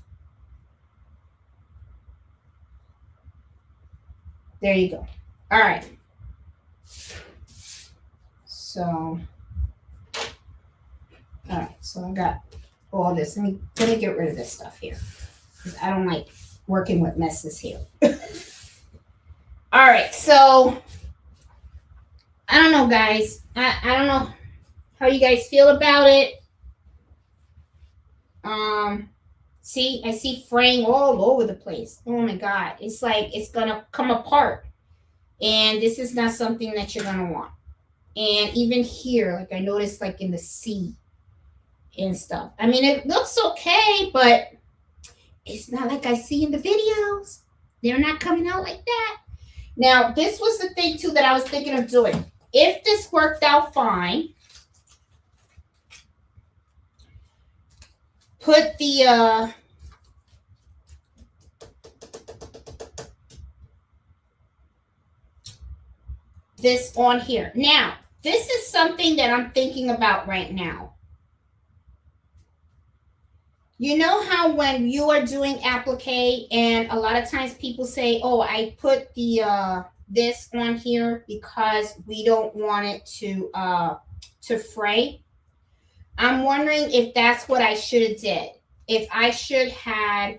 Speaker 1: There you go. All right. So, all right. So I got all this. Let me get rid of this stuff here, because I don't like working with messes here. All right. So I don't know, guys. I don't know how you guys feel about it. See, I see fraying all over the place. Oh my God. It's like it's going to come apart. And this is not something that you're going to want. And even here, like I noticed like in the C and stuff. I mean, it looks okay, but it's not like I see in the videos. They're not coming out like that. Now, this was the thing too that I was thinking of doing. If this worked out fine, put the this on here. Now, this is something that I'm thinking about right now. You know how when you are doing applique, and a lot of times people say, oh, I put the this on here because we don't want it to fray. I'm wondering if that's what I should have did. If I should have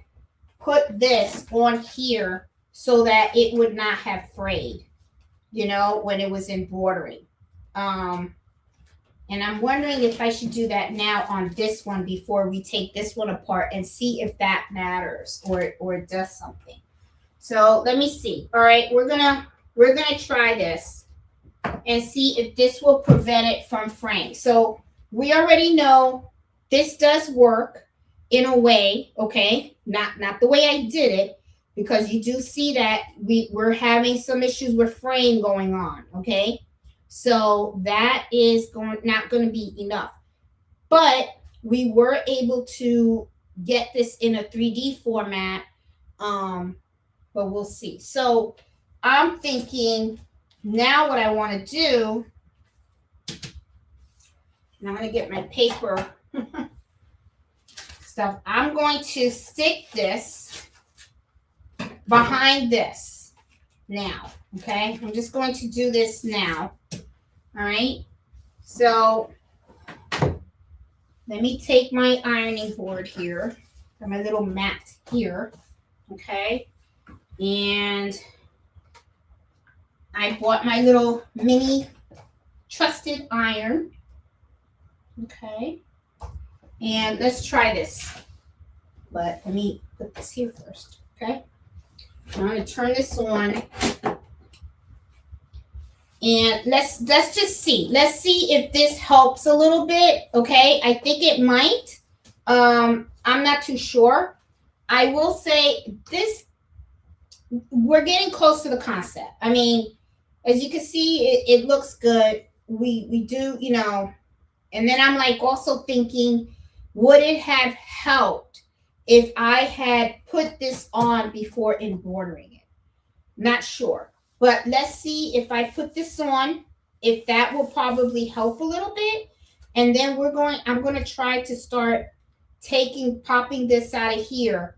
Speaker 1: put this on here so that it would not have frayed, you know, when it was embroidering. And I'm wondering if I should do that now on this one before we take this one apart and see if that matters or it does something. So let me see. All right, we're gonna try this and see if this will prevent it from fraying. So we already know this does work in a way, okay? Not the way I did it, because you do see that we're having some issues with fraying going on, okay? So that is not going to be enough. But we were able to get this in a 3D format. But we'll see. So I'm thinking now what I want to do, and I'm going to get my paper stuff. I'm going to stick this behind this now. Okay, I'm just going to do this now. All right, so let me take my ironing board here, and my little mat here. Okay, and I bought my little mini trusted iron. Okay, and let's try this. But let me put this here first. Okay, I'm going to turn this on. And let's just see. Let's see if this helps a little bit. Okay, I think it might. I'm not too sure. I will say this, we're getting close to the concept. I mean, as you can see, it looks good. We do, you know, and then I'm like also thinking, would it have helped if I had put this on before embroidering it? Not sure. But let's see if I put this on, if that will probably help a little bit. And then I'm going to try to start popping this out of here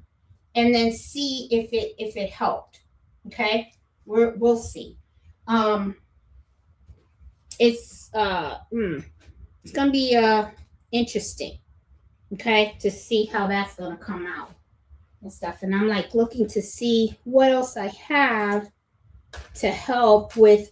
Speaker 1: and then see if it helped. Okay. We'll see. It's going to be interesting. Okay. To see how that's going to come out and stuff. And I'm like looking to see what else I have to help with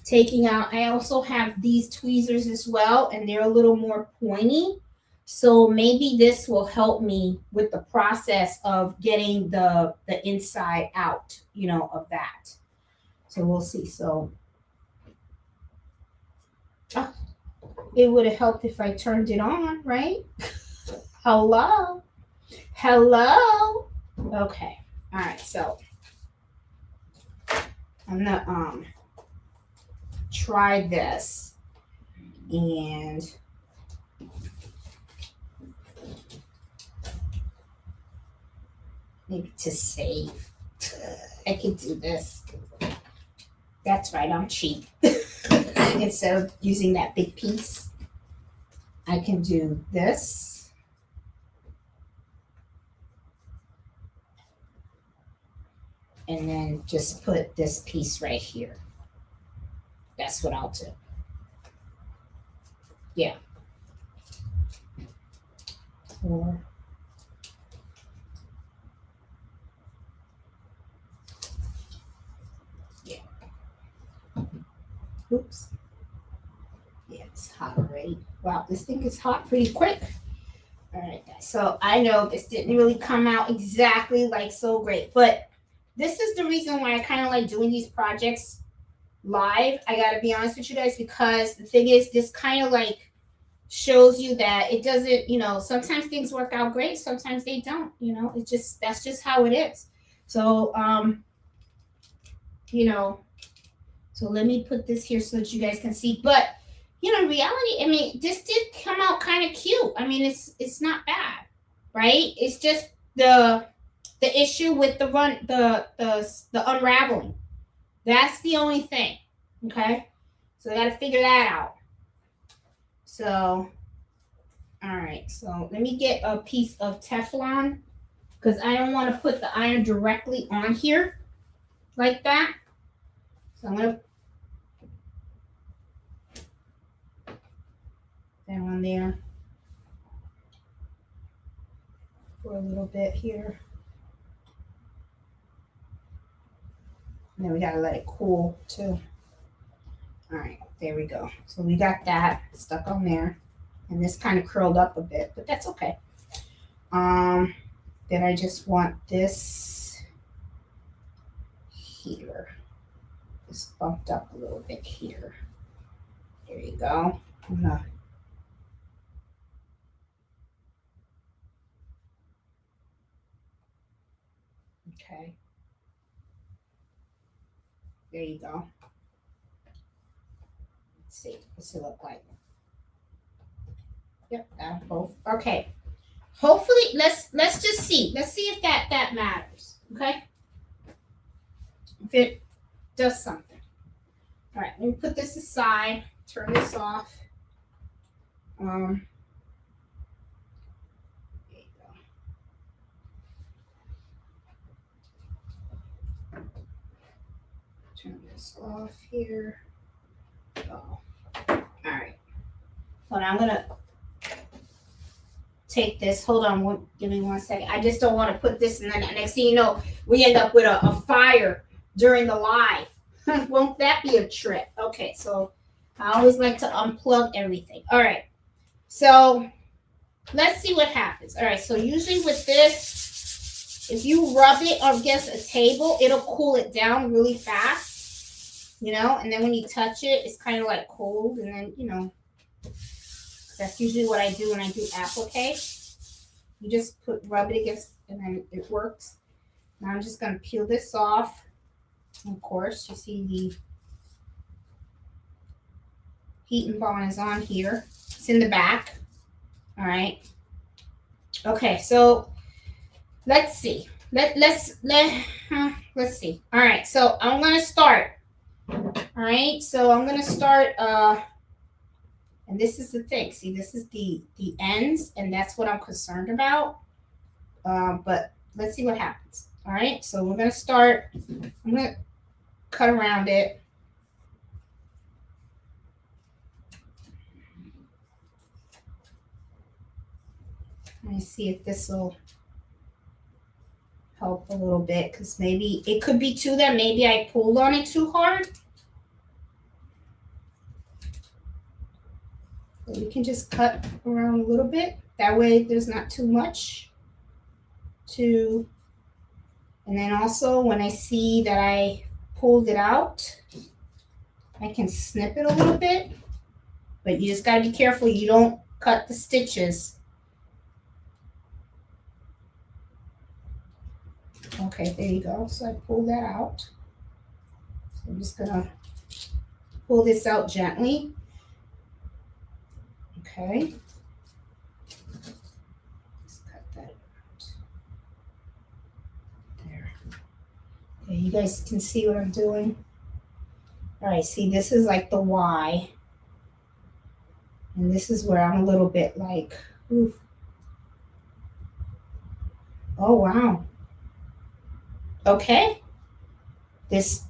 Speaker 1: taking out. I also have these tweezers as well, and they're a little more pointy. So maybe this will help me with the process of getting the inside out, you know, of that. So we'll see. So it would have helped if I turned it on, right? Hello. Okay. All right. So I'm gonna try this and maybe to save. I can do this. That's right, I'm cheap. Instead of using that big piece, I can do this. And then just put this piece right here. That's what I'll do. Yeah. Or yeah. Oops. Yeah, it's hot already. Wow, this thing is hot pretty quick. All right, guys. So I know this didn't really come out exactly like so great, but this is the reason why I kind of like doing these projects live. I got to be honest with you guys, because the thing is, this kind of like shows you that it doesn't, you know, sometimes things work out great, sometimes they don't, you know, it's just, that's just how it is. So, you know, so let me put this here so that you guys can see. But, you know, in reality, I mean, this did come out kind of cute. I mean, it's not bad, right? It's just the issue with the unraveling. That's the only thing. Okay, so I got to figure that out. So, all right. So let me get a piece of Teflon, because I don't want to put the iron directly on here like that. So I'm gonna. that on there for a little bit here. And then we gotta let it cool too. All right, there we go. So we got that stuck on there. And this kind of curled up a bit, but that's okay. Then I just want this here. Just bumped up a little bit here. There you go. Okay. There you go. Let's see. What's it look like? Yep, that'll both. Okay. Hopefully, let's just see. Let's see if that matters. Okay. If it does something. All right, let me put this aside. Turn this off. There you go. Turn this off here. Oh. All right. Hold on, I'm gonna take this. Hold on, give me 1 second. I just don't want to put this, and then next thing you know, we end up with a fire during the live. Won't that be a trip? Okay, so I always like to unplug everything. All right, so let's see what happens. All right, so usually with this, if you rub it against a table, it'll cool it down really fast, you know, and then when you touch it, it's kind of like cold, and then, you know, that's usually what I do when I do applique. You just rub it against, and then it works. Now I'm just going to peel this off. Of course, you see the heat and bond is on here. It's in the back. All right. Okay, so let's see. Let's see. All right, so I'm going to start. All right, so I'm going to start. And this is the thing. See, this is the ends, and that's what I'm concerned about. But let's see what happens. All right, so we're going to start. I'm going to cut around it. Let me see if this will help a little bit, because maybe it could be too that maybe I pulled on it too hard. So we can just cut around a little bit. That way there's not too much to, and then also when I see that I pulled it out, I can snip it a little bit, but you just got to be careful you don't cut the stitches. Okay, there you go. So I pulled that out. So I'm just going to pull this out gently. Okay. Let's cut that out. There. Okay, you guys can see what I'm doing. All right, see, this is like the Y. And this is where I'm a little bit like, oof. Oh, wow. Okay. This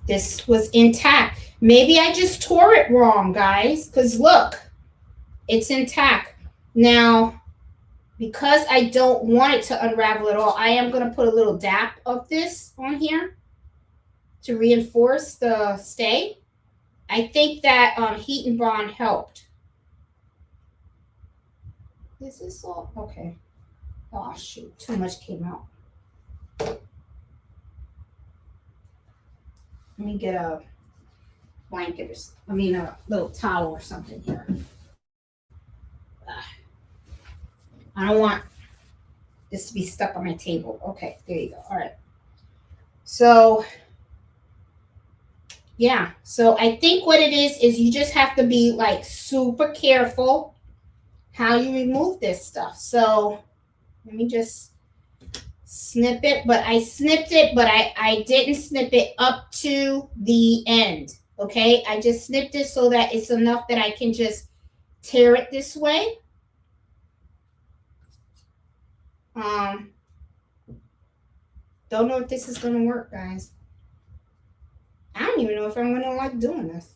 Speaker 1: was intact. Maybe I just tore it wrong, guys, because look, it's intact. Now, because I don't want it to unravel at all, I am going to put a little dap of this on here to reinforce the stay. I think that heat and bond helped. Is this all? Okay. Oh, shoot. Too much came out. Let me get a blanket, or a little towel or something here. I don't want this to be stuck on my table. Okay, there you go. All right. So, yeah. So I think what it is you just have to be like super careful how you remove this stuff. So let me just snip it, but I snipped it, but I didn't snip it up to the end. Okay, I just snipped it so that it's enough that I can just tear it this way. Don't know if this is gonna work, guys. I don't even know if I'm gonna like doing this.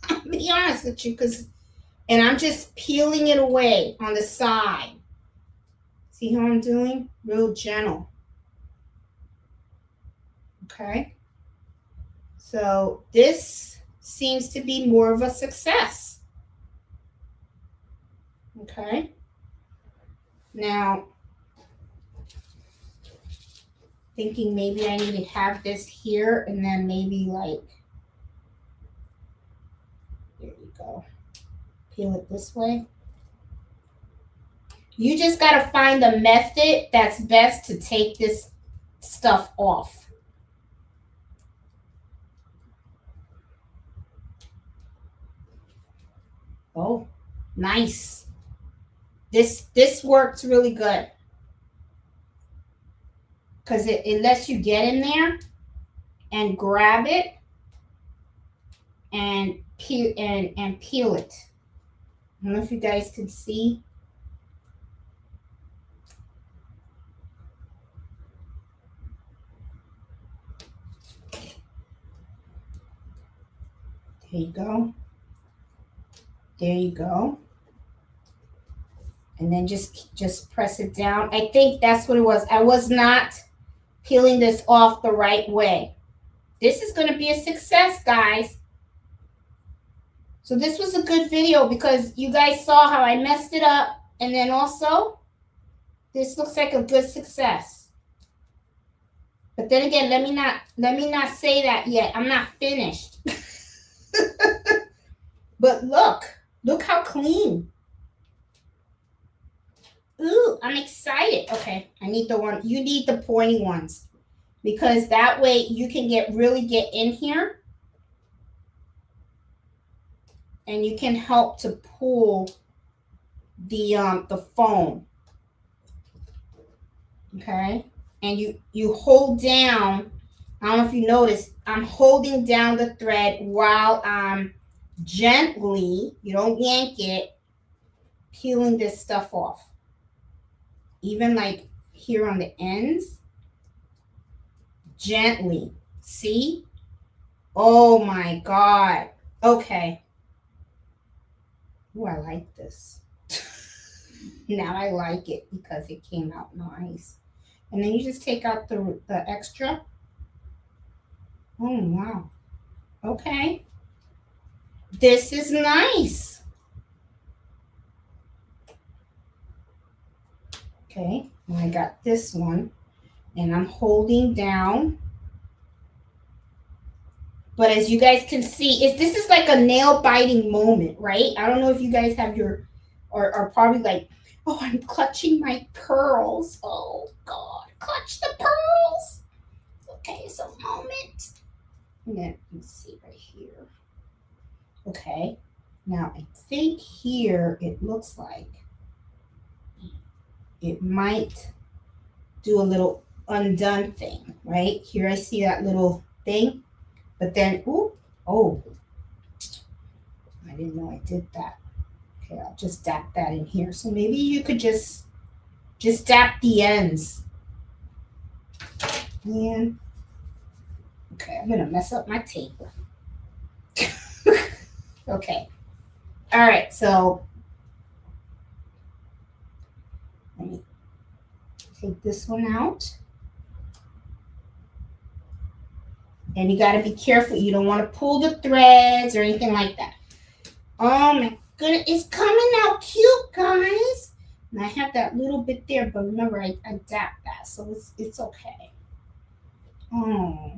Speaker 1: I'll be honest with you, because And I'm just peeling it away on the side. See how I'm doing? Real gentle. Okay. So this seems to be more of a success. Okay. Now, thinking maybe I need to have this here and then maybe like, there you go. Peel it this way. You just got to find the method that's best to take this stuff off. Oh, nice. This works really good. Because it lets you get in there and grab it and peel it. I don't know if you guys can see. There you go. There you go. And then just press it down. I think that's what it was. I was not peeling this off the right way. This is going to be a success, guys. So this was a good video because you guys saw how I messed it up. And then also, this looks like a good success. But then again, let me not say that yet. I'm not finished. But look how clean. Ooh, I'm excited. Okay, I need the one. You need the pointy ones because that way you can really get in here and you can help to pull the foam. Okay, and you hold down. I don't know if you noticed. I'm holding down the thread while I'm gently, you don't yank it, peeling this stuff off. Even like here on the ends, gently. See? Oh my God. Okay. Oh, I like this. Now I like it because it came out nice. And then you just take out the extra. Oh, wow. Okay. This is nice. Okay, and I got this one, and I'm holding down. But as you guys can see, this is like a nail biting moment, right? I don't know if you guys have are probably like, oh, I'm clutching my pearls. Oh God, clutch the pearls. Okay, so moment. And then let's see right here. Okay, now I think here it looks like it might do a little undone thing, right? Here I see that little thing, but then, ooh, oh, I didn't know I did that. Okay, I'll just dap that in here. So maybe you could just dap the ends. And, okay, I'm gonna mess up my tape. Okay, all right, so let me take this one out. And you got to be careful. You don't want to pull the threads or anything like that. Oh my goodness. It's coming out cute, guys. And I have that little bit there, but remember, I dapped that, so it's okay. Oh,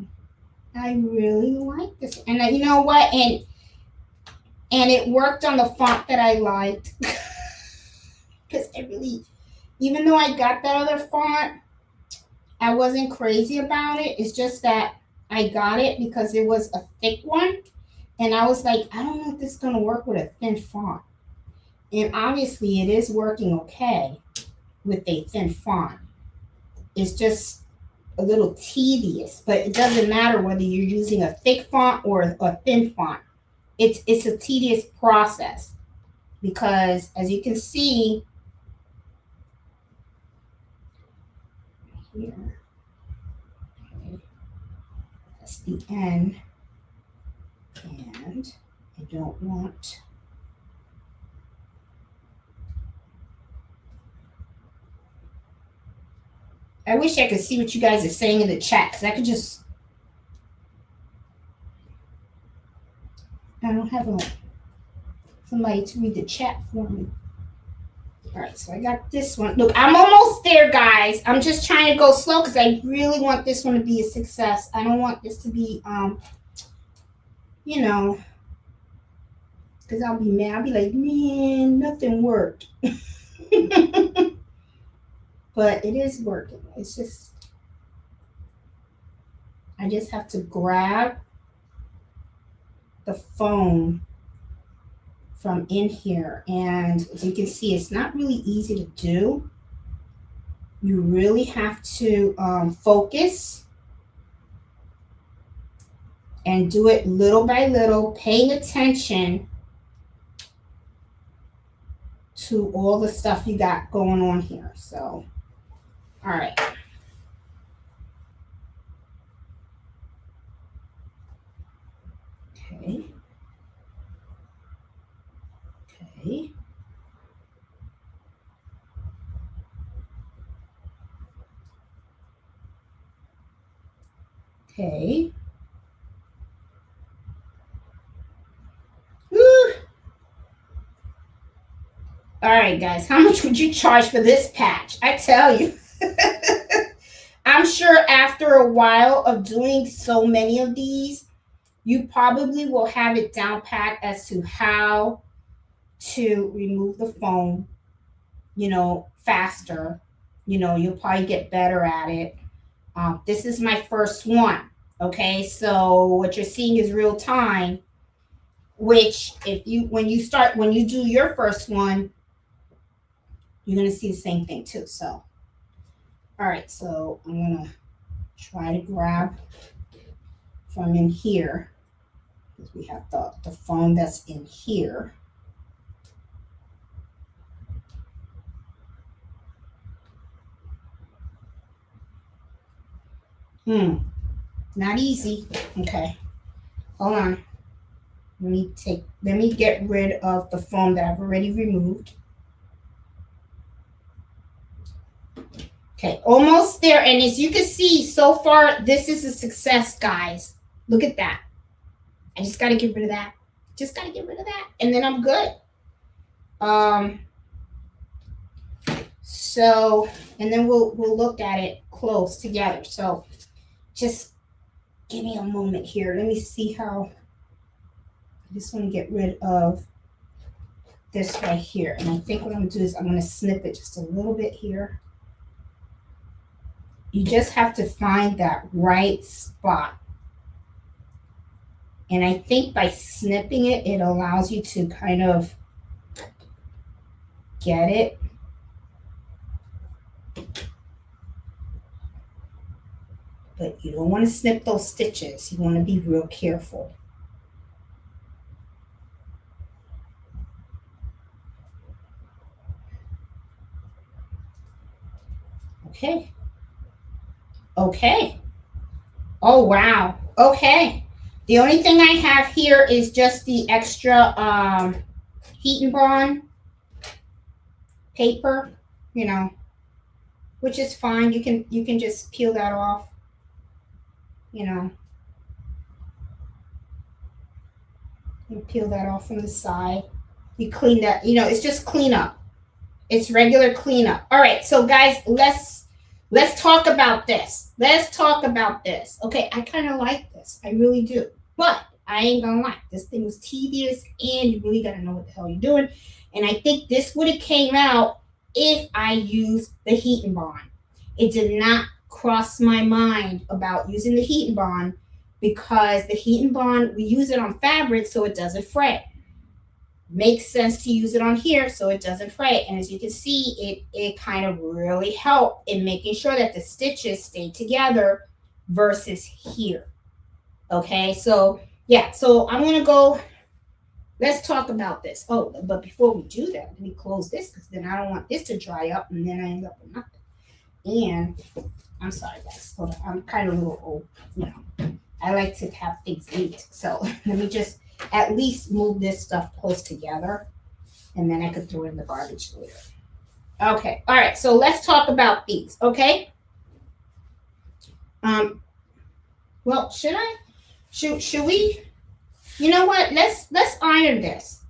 Speaker 1: I really like this. And you know what? And it worked on the font that I liked. Because I really, even though I got that other font, I wasn't crazy about it. It's just that I got it because it was a thick one. And I was like, I don't know if this is going to work with a thin font. And obviously it is working okay with a thin font. It's just a little tedious, but it doesn't matter whether you're using a thick font or a thin font. It's a tedious process because as you can see here, that's the end, and I don't want I wish I could see what you guys are saying in the chat because I could just. I don't have somebody to read the chat for me. All right, so I got this one. Look, I'm almost there, guys. I'm just trying to go slow because I really want this one to be a success. I don't want this to be, you know, because I'll be mad. I'll be like, man, nothing worked. But it is working. It's just, I just have to grab the foam from in here, and as you can see, it's not really easy to do. You really have to focus and do it little by little, paying attention to all the stuff you got going on here. So, all right. Okay. Okay. Okay. Woo. All right, guys, how much would you charge for this patch? I tell you. I'm sure after a while of doing so many of these, you probably will have it down pat as to how to remove the foam, you know, faster. You know, you'll probably get better at it. This is my first one. Okay, so what you're seeing is real time, which when you do your first one, you're going to see the same thing too. So, all right, so I'm going to try to grab from in here because we have the foam that's in here. Not easy. Okay, hold on. Let me get rid of the foam that I've already removed. Okay, almost there. And as you can see, so far, this is a success, guys. Look at that. I just got to get rid of that. Just got to get rid of that. And then I'm good. So, and then we'll look at it close together. So just give me a moment here. Let me see how. I just want to get rid of this right here. And I think what I'm going to do is I'm going to snip it just a little bit here. You just have to find that right spot. And I think by snipping it, it allows you to kind of get it. But you don't want to snip those stitches. You want to be real careful. Okay. Okay. Oh, wow. Okay. The only thing I have here is just the extra heat and bond paper, you know, which is fine. You can just peel that off, you know. You peel that off from the side. You clean that, you know, it's just cleanup. It's regular cleanup. All right, so guys, let's talk about this. Let's talk about this. Okay, I kind of like this. I really do. But I ain't gonna lie. This thing was tedious and you really gotta know what the hell you're doing. And I think this would have came out if I used the heat and bond. It did not cross my mind about using the heat and bond because the heat and bond, we use it on fabric so it doesn't fray. Makes sense to use it on here so it doesn't fray. And as you can see, it kind of really helped in making sure that the stitches stay together versus here. Okay, so yeah, so I'm gonna go, let's talk about this. Oh, but before we do that, let me close this because then I don't want this to dry up and then I end up with nothing. And I'm sorry guys, hold on, I'm kind of a little old, you know. I like to have things neat. So let me just at least move this stuff close together and then I could throw it in the garbage later. Okay, all right, so let's talk about these, okay? Well, should I? Should we? You know what? Let's iron this.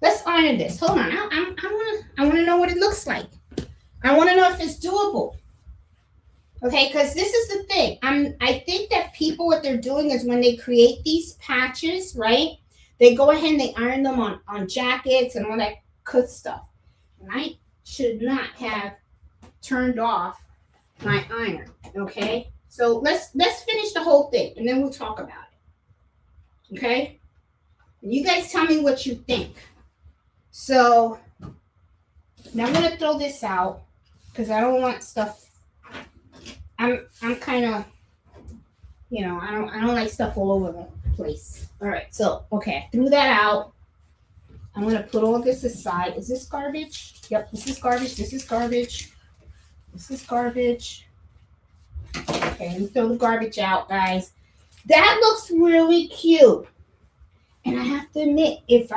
Speaker 1: Let's iron this. Hold on. I wanna know what it looks like. I wanna know if it's doable. Okay, because this is the thing. I think that people, what they're doing is when they create these patches, right? They go ahead and they iron them on jackets and all that good stuff. And I should not have turned off my iron. Okay, so let's finish the whole thing and then we'll talk about it. Okay, and you guys tell me what you think. So now I'm gonna throw this out because I don't want stuff. I'm kind of, you know, I don't like stuff all over the place. All right, so okay, I threw that out. I'm gonna put all this aside. Is this garbage? Yep, this is garbage. This is garbage. This is garbage. Okay, let me throw the garbage out, guys. That looks really cute. And I have to admit, if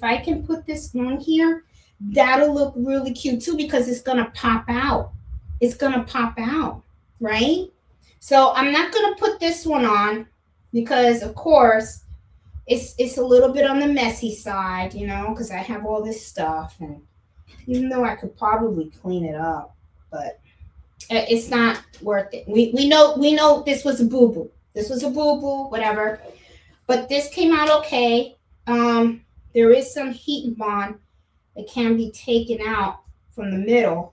Speaker 1: I can put this on here, that'll look really cute too because it's gonna pop out. It's gonna pop out, right? So I'm not gonna put this one on because, of course, it's a little bit on the messy side, you know, because I have all this stuff, and even though I could probably clean it up, but it's not worth it. We know this was a boo boo. This was a boo boo, whatever. But this came out okay. There is some heat and bond that can be taken out from the middle,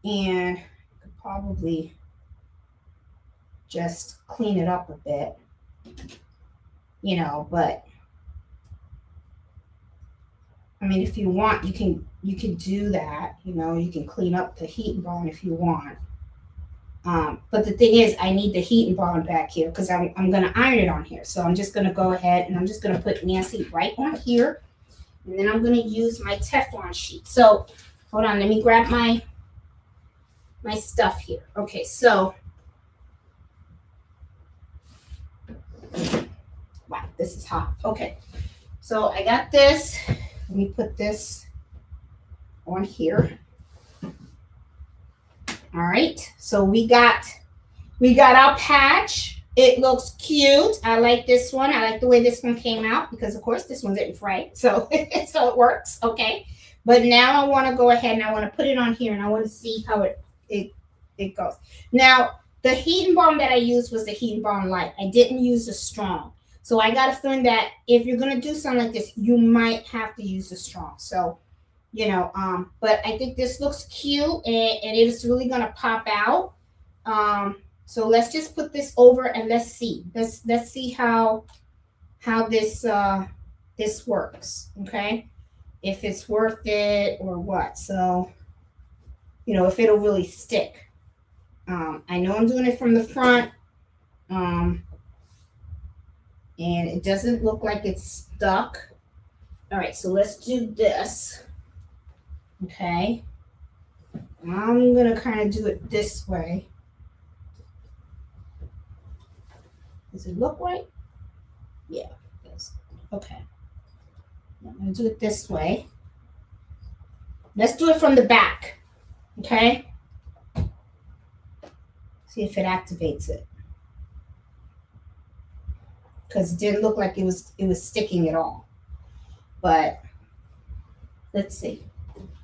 Speaker 1: and I could probably just clean it up a bit, you know. But I mean, if you want, you can do that. You know, you can clean up the heat and bond if you want. But the thing is, I need the heat and bond back here because I'm going to iron it on here. So I'm just going to go ahead and I'm just going to put Nancy right on here. And then I'm going to use my Teflon sheet. So hold on, let me grab my stuff here. Okay, so wow, this is hot. Okay, so I got this. Let me put this on here. All right, so we got our patch. It looks cute. I like this one. I like the way this one came out because, of course, this one didn't fray, so so it works. Okay, but now I want to go ahead and I want to put it on here and I want to see how it goes. Now the heat and bond that I used was the heat and bond light. I didn't use the strong, so I got a feeling that if you're gonna do something like this, you might have to use the strong. So, you know, but I think this looks cute and it is really gonna pop out. So let's just put this over and let's see. Let's see how this this works. Okay, if it's worth it or what. So, you know, if it'll really stick. I know I'm doing it from the front. And it doesn't look like it's stuck. All right, so let's do this. Okay, I'm gonna kind of do it this way. Does it look right? Yeah, it does. Okay, I'm gonna do it this way. Let's do it from the back. Okay, see if it activates it, because it didn't look like it was sticking at all. But let's see.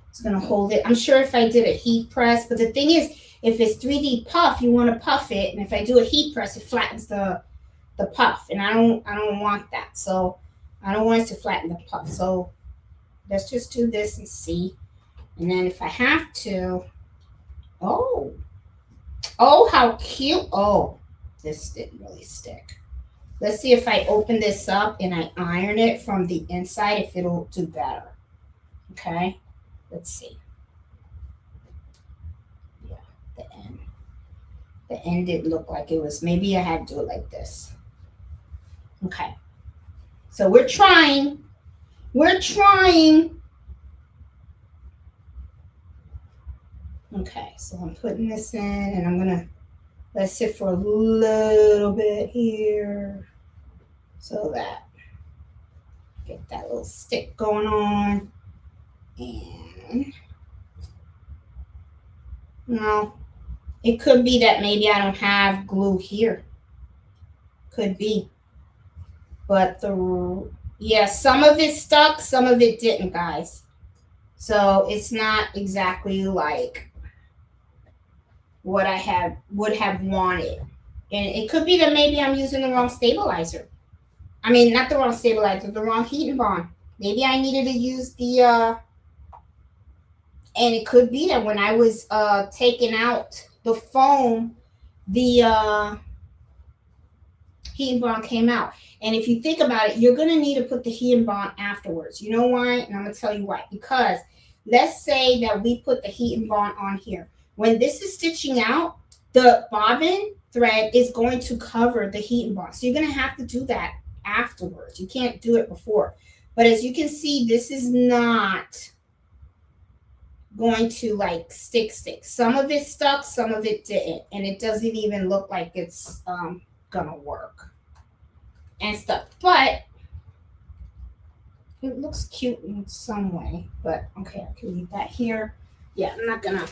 Speaker 1: It's gonna hold it. I'm sure if I did a heat press, but the thing is, if it's 3D puff, you want to puff it, and if I do a heat press, it flattens the puff, and I don't want that. So I don't want it to flatten the puff. So let's just do this and see. And then if I have to, oh, how cute. Oh, this didn't really stick. Let's see if I open this up and I iron it from the inside, if it'll do better. Okay, let's see. Yeah, the end didn't look like it was. Maybe I had to do it like this. Okay, so we're trying. Okay, so I'm putting this in and I'm gonna let it sit for a little bit here so that get that little stick going on. And no, It could be that maybe I don't have glue here. Could be. But yeah, some of it stuck, some of it didn't, guys. So it's not exactly like what I would have wanted. And it could be that maybe I'm using the wrong stabilizer. I mean, not the wrong stabilizer, the wrong heat and bond. Maybe I needed to use the and it could be that when I was taking out the foam, the heat and bond came out. And if you think about it, you're going to need to put the heat and bond afterwards. You know why? And I'm going to tell you why. Because let's say that we put the heat and bond on here. When this is stitching out, the bobbin thread is going to cover the heat and bond. So you're going to have to do that afterwards. You can't do it before. But as you can see, this is not going to like stick. Some of it stuck, some of it didn't. And it doesn't even look like it's gonna work and stuff. But it looks cute in some way. But okay, I can leave that here. Yeah, I'm not gonna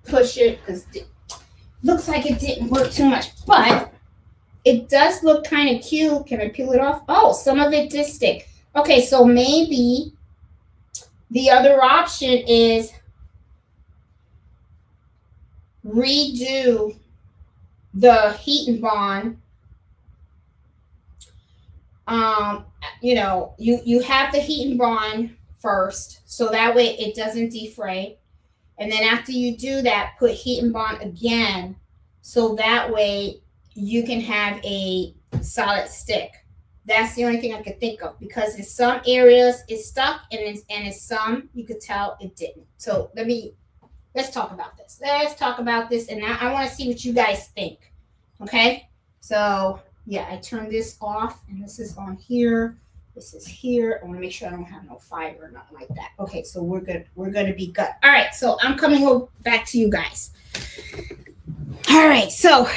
Speaker 1: push it because it looks like it didn't work too much. But it does look kind of cute. Can I peel it off? Oh, some of it did stick. Okay, so maybe the other option is redo the heat and bond. You know, you have the heat and bond first, so that way it doesn't defray. And then after you do that, put heat and bond again, so that way you can have a solid stick. That's the only thing I could think of, because in some areas it stuck, and in some you could tell it didn't. So let's talk about this. Let's talk about this, and I want to see what you guys think. Okay, so yeah, I turned this off, and this is on here. This is here. I want to make sure I don't have no fiber or nothing like that. Okay, so we're good. We're going to be good. All right, so I'm coming back to you guys. All right, so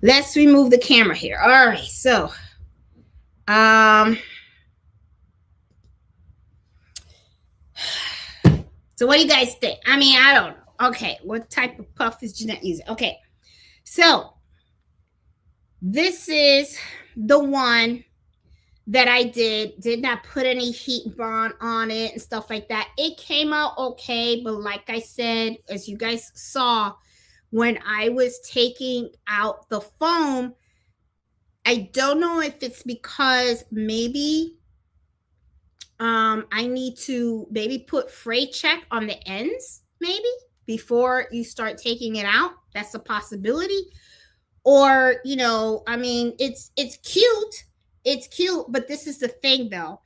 Speaker 1: let's remove the camera here. All right, so so what do you guys think? I mean, I don't know. Okay, what type of puff is Jeanette using? Okay, so this is the one that I did not put any heat bond on it and stuff like that. It came out okay, but like I said, as you guys saw, when I was taking out the foam, I don't know if it's because maybe I need to maybe put fray check on the ends, maybe before you start taking it out. That's a possibility. Or, you know, I mean, it's cute. It's cute, but this is the thing though.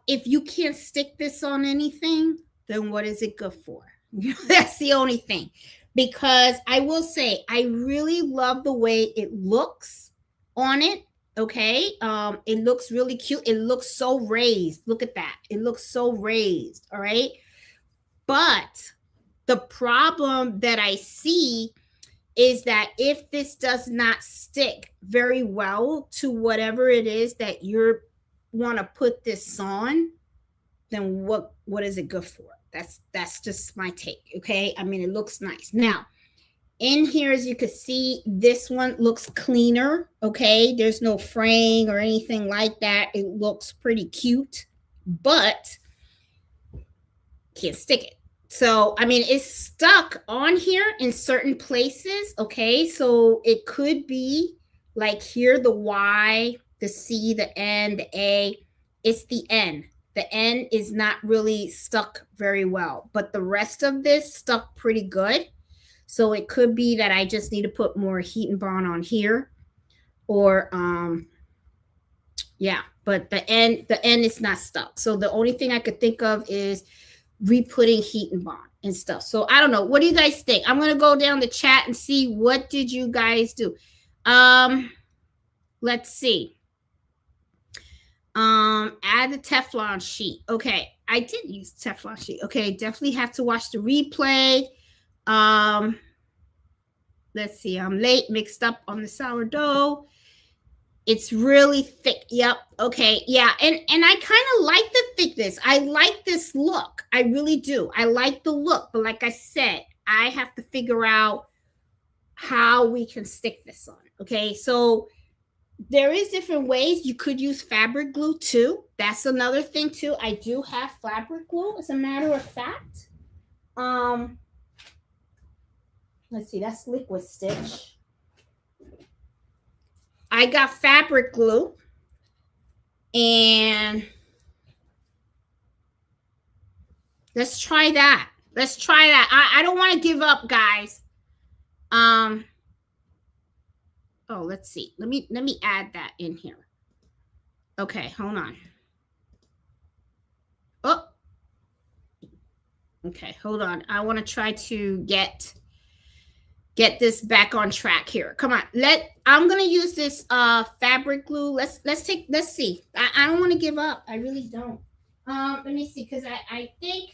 Speaker 1: If you can't stick this on anything, then what is it good for? That's the only thing. Because I will say, I really love the way it looks on it. Okay. It looks really cute. It looks so raised. Look at that. It looks so raised. All right. But the problem that I see is that if this does not stick very well to whatever it is that you want to put this on, then what is it good for? That's just my take. Okay. I mean, it looks nice. Now, in here, as you can see, this one looks cleaner. Okay. There's no fraying or anything like that. It looks pretty cute, but can't stick it. So, I mean, it's stuck on here in certain places. Okay. So it could be like here, the Y, the C, the N, the A. It's the N. The N is not really stuck very well, but the rest of this stuck pretty good. So it could be that I just need to put more heat and bond on here, or yeah, but the N is not stuck. So the only thing I could think of is re-putting heat and bond and stuff. So I don't know. What do you guys think? I'm going to go down the chat and see, what did you guys do? Let's see. Add the Teflon sheet. Okay. I did use Teflon sheet. Okay. Definitely have to watch the replay. Let's see. I'm late, mixed up on the sourdough. It's really thick. Yep. Okay. Yeah. And I kind of like the thickness. I like this look. I really do. I like the look. But like I said, I have to figure out how we can stick this on. Okay, so there is different ways. You could use fabric glue too. That's another thing too. I do have fabric glue, as a matter of fact. Let's see, that's liquid stitch. I got fabric glue, and let's try that. Let's try that. I don't want to give up, guys. Oh, let's see. Let me add that in here. Okay, hold on. Oh. Okay, hold on. I want to try to get this back on track here. Come on. I'm going to use this fabric glue. Let's see. I don't want to give up. I really don't. Let me see, cuz I think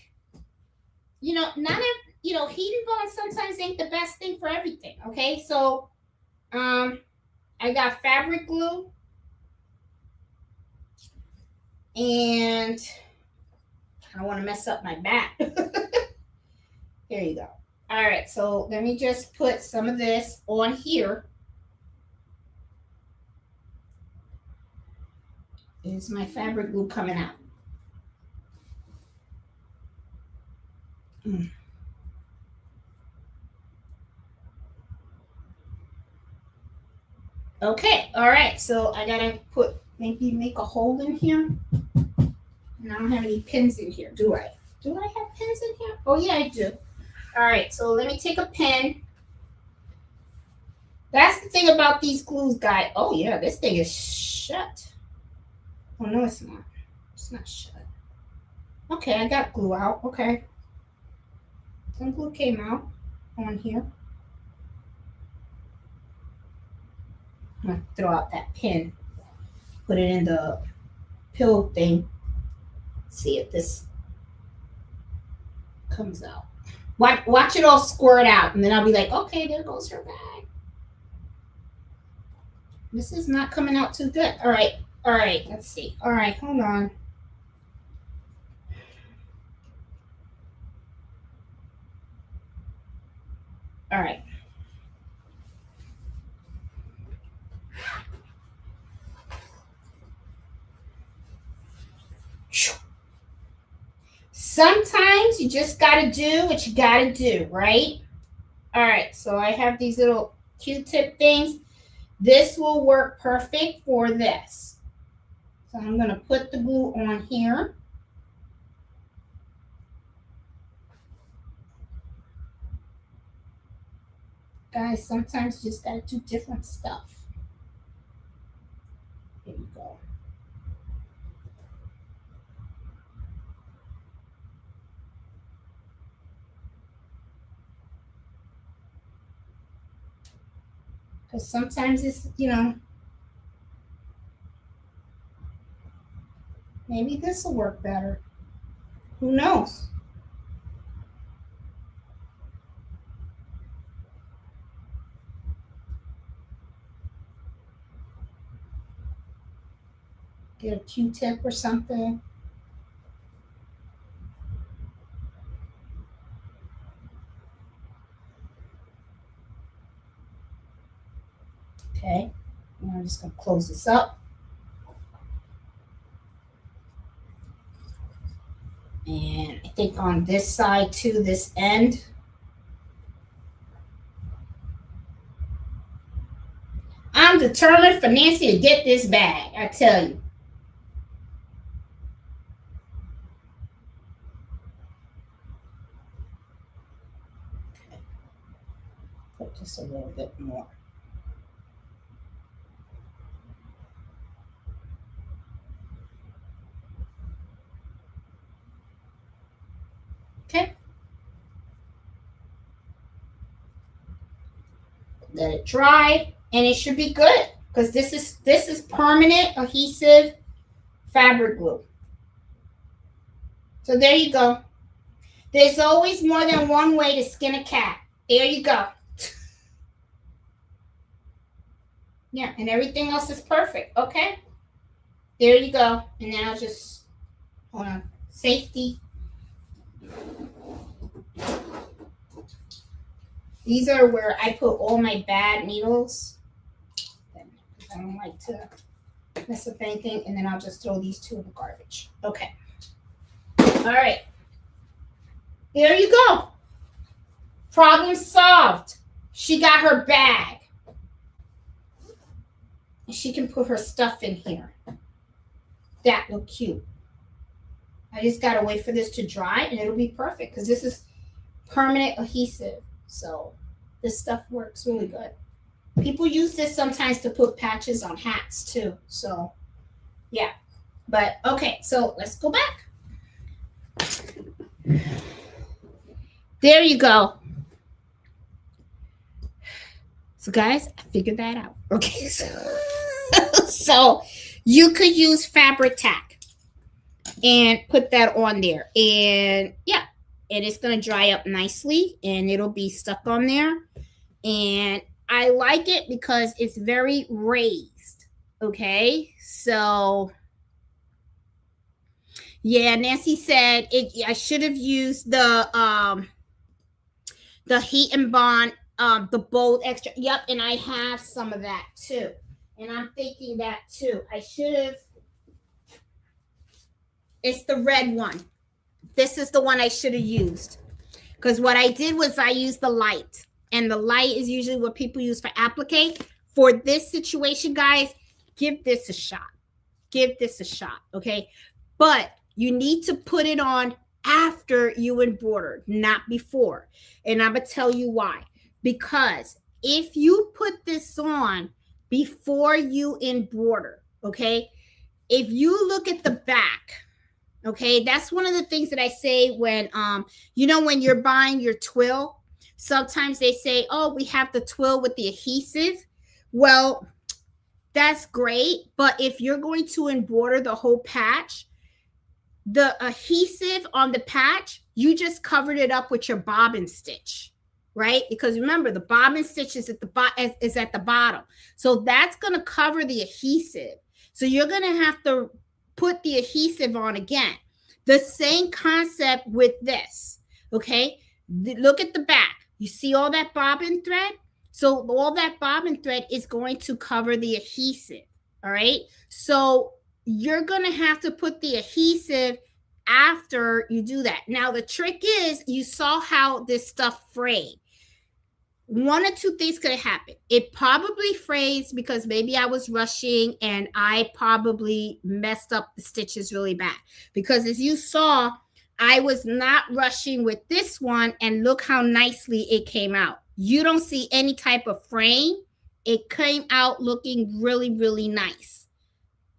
Speaker 1: heating bond sometimes ain't the best thing for everything, okay? So I got fabric glue, and I don't want to mess up my back. Here you go. All right, so let me just put some of this on here. Is my fabric glue coming out? Okay, all right, so I gotta maybe make a hole in here. And I don't have any pins in here, do I? Do I have pins in here? Oh yeah, I do. All right, so let me take a pen. That's the thing about these glues, guys. Oh yeah, this thing is shut. Oh no, it's not. It's not shut. Okay, I got glue out. Okay. Some glue came out on here. I'm gonna throw out that pin. Put it in the pill thing. See if this comes out. Watch it all squirt out, and then I'll be like, okay, there goes her bag. This is not coming out too good. All right, let's see. All right, hold on. All right. Sometimes you just got to do what you got to do, right? All right, so I have these little Q-tip things. This will work perfect for this. So I'm going to put the glue on here. Guys, sometimes you just got to do different stuff. Here you go. Because sometimes it's, maybe this will work better. Who knows? Get a Q-tip or something. Okay, and I'm just going to close this up. And I think on this side too, this end. I'm determined for Nancy to get this bag, I tell you. Okay. Put just a little bit more. Okay. Let it dry, and it should be good because this is permanent adhesive fabric glue. So there you go. There's always more than one way to skin a cat. There you go. Yeah, and everything else is perfect. Okay. There you go. And now just hold on. Safety. These are where I put all my bad needles. I don't like to mess up anything, and then I'll just throw these two in the garbage. Okay. All right. There you go. Problem solved. She got her bag. And she can put her stuff in here. That look cute. I just gotta wait for this to dry and it'll be perfect because this is permanent adhesive. So this stuff works really good. People use this sometimes to put patches on hats too. So yeah. But okay, so let's go back. There you go. So guys, I figured that out. Okay, so you could use fabric tack and put that on there. And yeah, and it's going to dry up nicely and it'll be stuck on there. And I like it because it's very raised. Okay, so yeah, Nancy said I should have used the heat and bond, the bold extra. Yep, and I have some of that too. And I'm thinking that too. I should have. It's the red one. This is the one I should have used. Because what I did was I used the light. And the light is usually what people use for applique. For this situation, guys, give this a shot. Give this a shot, okay? But you need to put it on after you embroider, not before. And I'm going to tell you why. Because if you put this on before you embroider, okay, if you look at the back, okay, that's one of the things that I say when, when you're buying your twill, sometimes they say, oh, we have the twill with the adhesive. Well, that's great. But if you're going to embroider the whole patch, the adhesive on the patch, you just covered it up with your bobbin stitch, right? Because remember, the bobbin stitch is at the bottom. So that's going to cover the adhesive. So you're going to have to put the adhesive on again. The same concept with this, okay? Look at the back. You see all that bobbin thread? So all that bobbin thread is going to cover the adhesive, all right? So you're going to have to put the adhesive after you do that. Now, the trick is you saw how this stuff frayed. One or two things could have happened. It probably frays because maybe I was rushing and I probably messed up the stitches really bad. Because as you saw, I was not rushing with this one, and look how nicely it came out. You don't see any type of fraying. It came out looking really, really nice.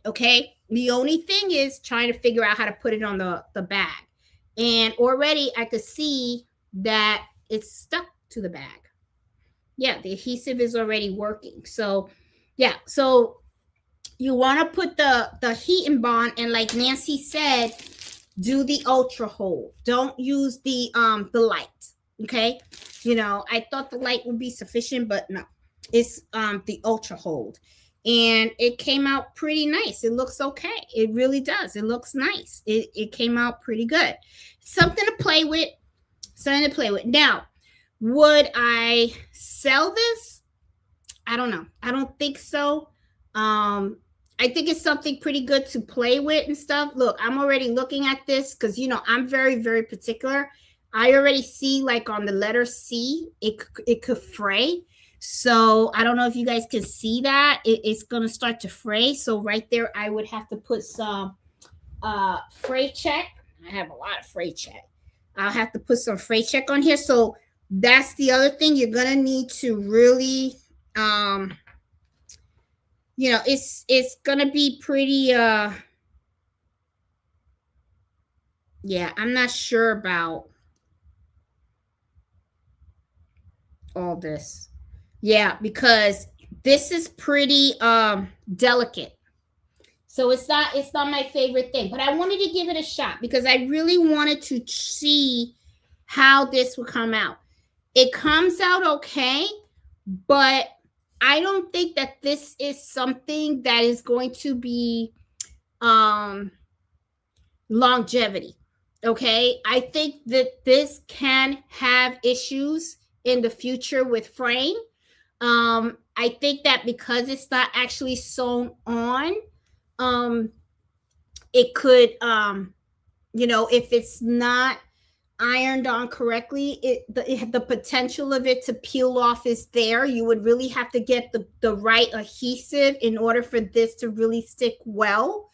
Speaker 1: Okay? The only thing is trying to figure out how to put it on the bag. And already I could see that it's stuck to the bag. Yeah, the adhesive is already working. So, yeah. So you want to put the heat and bond, and like Nancy said, do the ultra hold. Don't use the light. Okay? I thought the light would be sufficient, but no. It's the ultra hold. And it came out pretty nice. It looks okay. It really does. It looks nice. It came out pretty good. Something to play with. Something to play with. Now, would I sell this? I don't know. I don't think so. I think it's something pretty good to play with and stuff. Look, I'm already looking at this because, I'm very, very particular. I already see like on the letter C, it could fray. So I don't know if you guys can see that. It's going to start to fray. So right there, I would have to put some fray check. I have a lot of fray check. I'll have to put some fray check on here. So that's the other thing. You're going to need to really, it's going to be pretty, yeah, I'm not sure about all this. Yeah, because this is pretty delicate. So it's not my favorite thing, but I wanted to give it a shot because I really wanted to see how this would come out. It comes out okay, but I don't think that this is something that is going to be longevity. Okay, I think that this can have issues in the future with fraying. I think that because it's not actually sewn on, um, it could, if it's not ironed on correctly, the potential of it to peel off is there. You would really have to get the right adhesive in order for this to really stick well.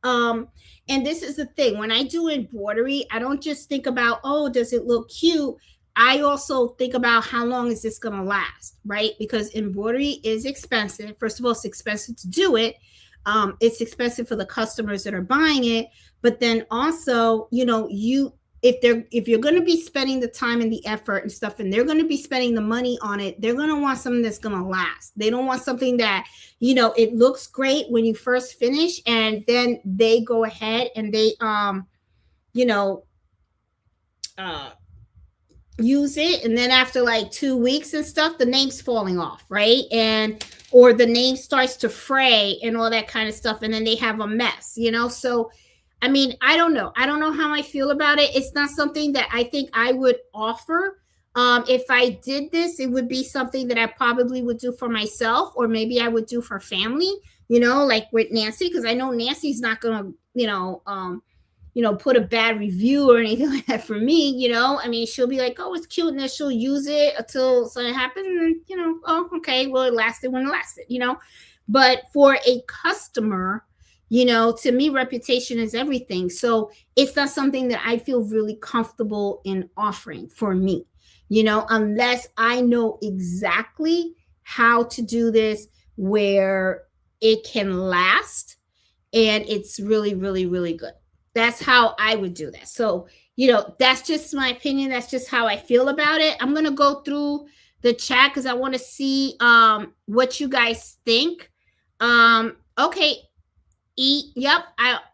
Speaker 1: And this is the thing, when I do embroidery, I don't just think about, oh, does it look cute? I also think about how long is this going to last, right? Because embroidery is expensive. First of all, it's expensive to do it. It's expensive for the customers that are buying it. But then also, if you're going to be spending the time and the effort and stuff, and they're going to be spending the money on it, they're going to want something that's going to last. They don't want something that, it looks great when you first finish, and then they go ahead and they, use it, and then after like 2 weeks and stuff, the name's falling off, right? Or the name starts to fray and all that kind of stuff, and then they have a mess, so I mean, I don't know how I feel about it. It's not something that I think I would offer. If I did this, it would be something that I probably would do for myself, or maybe I would do for family, like with Nancy, because I know Nancy's not gonna put a bad review or anything like that for me. I mean, she'll be like, oh, it's cute, and then she'll use it until something happens, and oh, okay, well, it lasted when it lasted. But for a customer, to me, reputation is everything. So it's not something that I feel really comfortable in offering for me, unless I know exactly how to do this where it can last and it's really, really, really good. That's how I would do that. So, that's just my opinion. That's just how I feel about it. I'm going to go through the chat because I want to see what you guys think. Okay. Yep.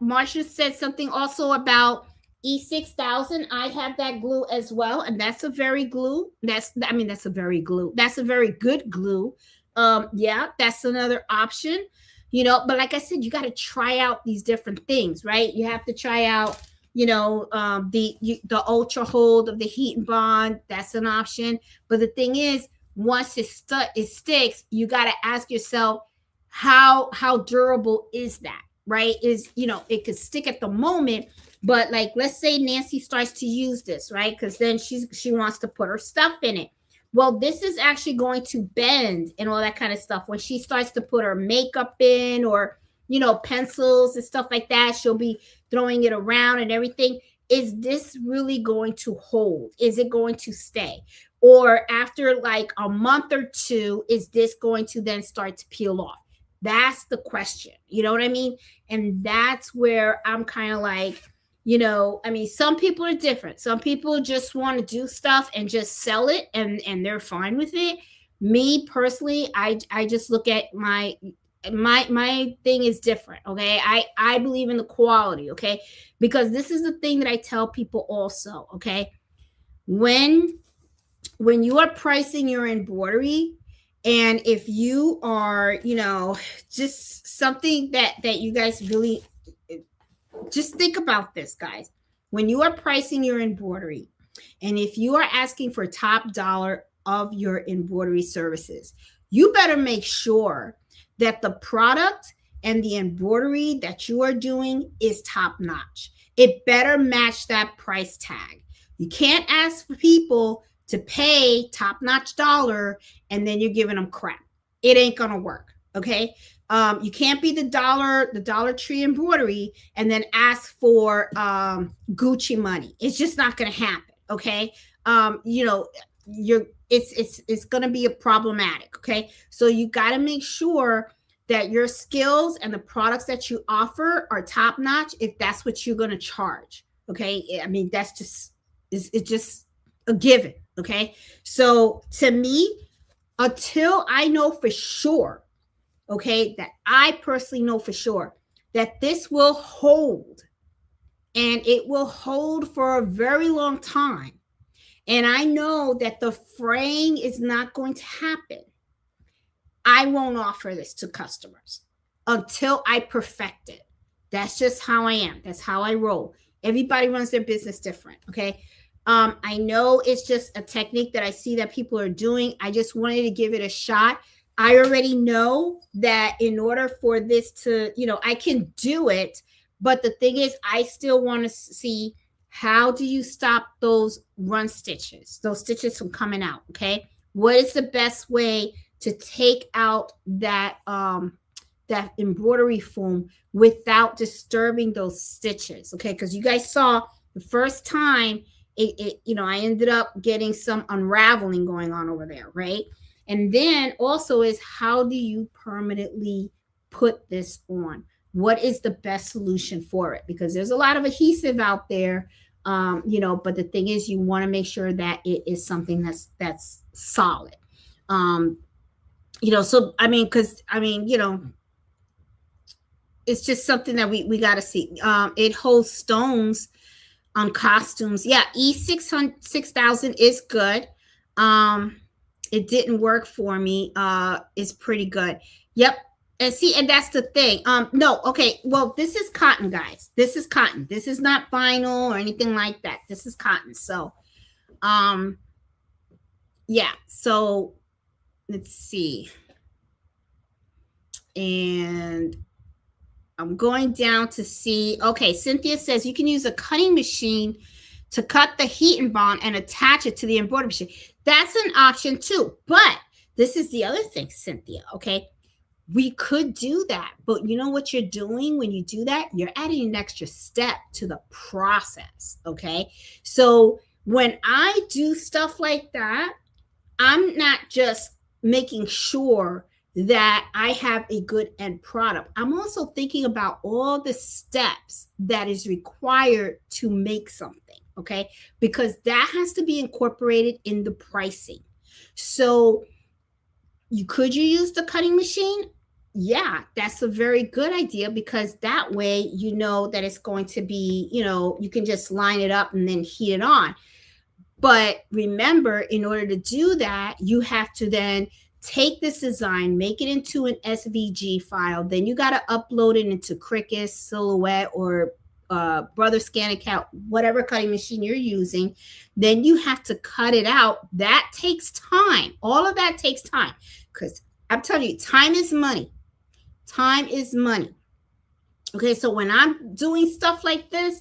Speaker 1: Marsha said something also about E6000. I have that glue as well, and that's a very glue. That's a very good glue. Yeah, that's another option. But like I said, you got to try out these different things, right? You have to try out, the ultra hold of the heat and bond. That's an option. But the thing is, once it sticks, you got to ask yourself, how durable is that, right? It could stick at the moment, but like, let's say Nancy starts to use this, right? Because then she wants to put her stuff in it. Well, this is actually going to bend and all that kind of stuff. When she starts to put her makeup in, or, pencils and stuff like that, she'll be throwing it around and everything. Is this really going to hold? Is it going to stay? Or after like a month or two, is this going to then start to peel off? That's the question. You know what I mean? And that's where I'm kind of like, some people are different. Some people just want to do stuff and just sell it, and they're fine with it. Me personally, I just look at my thing is different. Okay. I believe in the quality. Okay. Because this is the thing that I tell people also. Okay. When you are pricing your embroidery, and if you are, just something that you guys really just think about this, guys. When you are pricing your embroidery, and if you are asking for top dollar of your embroidery services, you better make sure that the product and the embroidery that you are doing is top notch. It better match that price tag. You can't ask for people to pay top notch dollar and then you're giving them crap. It ain't gonna work. Okay. You can't be the Dollar Tree embroidery and then ask for Gucci money. It's just not going to happen. Okay. It's going to be a problematic. Okay. So you got to make sure that your skills and the products that you offer are top notch, if that's what you're going to charge. Okay. I mean, it's just a given. Okay. So to me, until I know for sure, okay, that I personally know for sure that this will hold, and it will hold for a very long time, and I know that the fraying is not going to happen, I won't offer this to customers until I perfect it. That's just how I am. That's how I roll. Everybody runs their business different. Okay. I know it's just a technique that I see that people are doing. I just wanted to give it a shot. I already know that in order for this to, I can do it. But the thing is, I still want to see, how do you stop those run stitches, those stitches from coming out? Okay. What is the best way to take out that that embroidery foam without disturbing those stitches? Okay, because you guys saw the first time I ended up getting some unraveling going on over there, right? And then also is, how do you permanently put this on? What is the best solution for it? Because there's a lot of adhesive out there, but the thing is, you want to make sure that it is something that's solid. So it's just something that we got to see. It holds stones on costumes. Yeah, E6000 is good. It didn't work for me. It's pretty good. Yep. And see, and that's the thing. No, okay. Well, this is cotton, guys. This is cotton. This is not vinyl or anything like that. This is cotton. So, yeah. So let's see. And I'm going down to see. Okay, Cynthia says you can use a cutting machine to cut the heat and bond and attach it to the embroidery machine. That's an option too. But this is the other thing, Cynthia. Okay, we could do that. But you know what you're doing when you do that? You're adding an extra step to the process. Okay, so when I do stuff like that, I'm not just making sure that I have a good end product. I'm also thinking about all the steps that is required to make something, okay? Because that has to be incorporated in the pricing. So could you use the cutting machine? Yeah, that's a very good idea, because that way you know that it's going to be, you can just line it up and then heat it on. But remember, in order to do that, you have to then take this design, make it into an SVG file. Then you got to upload it into Cricut, Silhouette, or Brother Scan Account, whatever cutting machine you're using. Then you have to cut it out. That takes time. All of that takes time, because I'm telling you, time is money. Time is money. Okay, so when I'm doing stuff like this,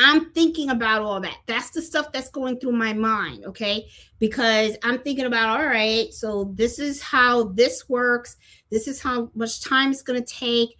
Speaker 1: I'm thinking about all that. That's the stuff that's going through my mind, okay? Because I'm thinking about, all right, so this is how this works. This is how much time it's going to take,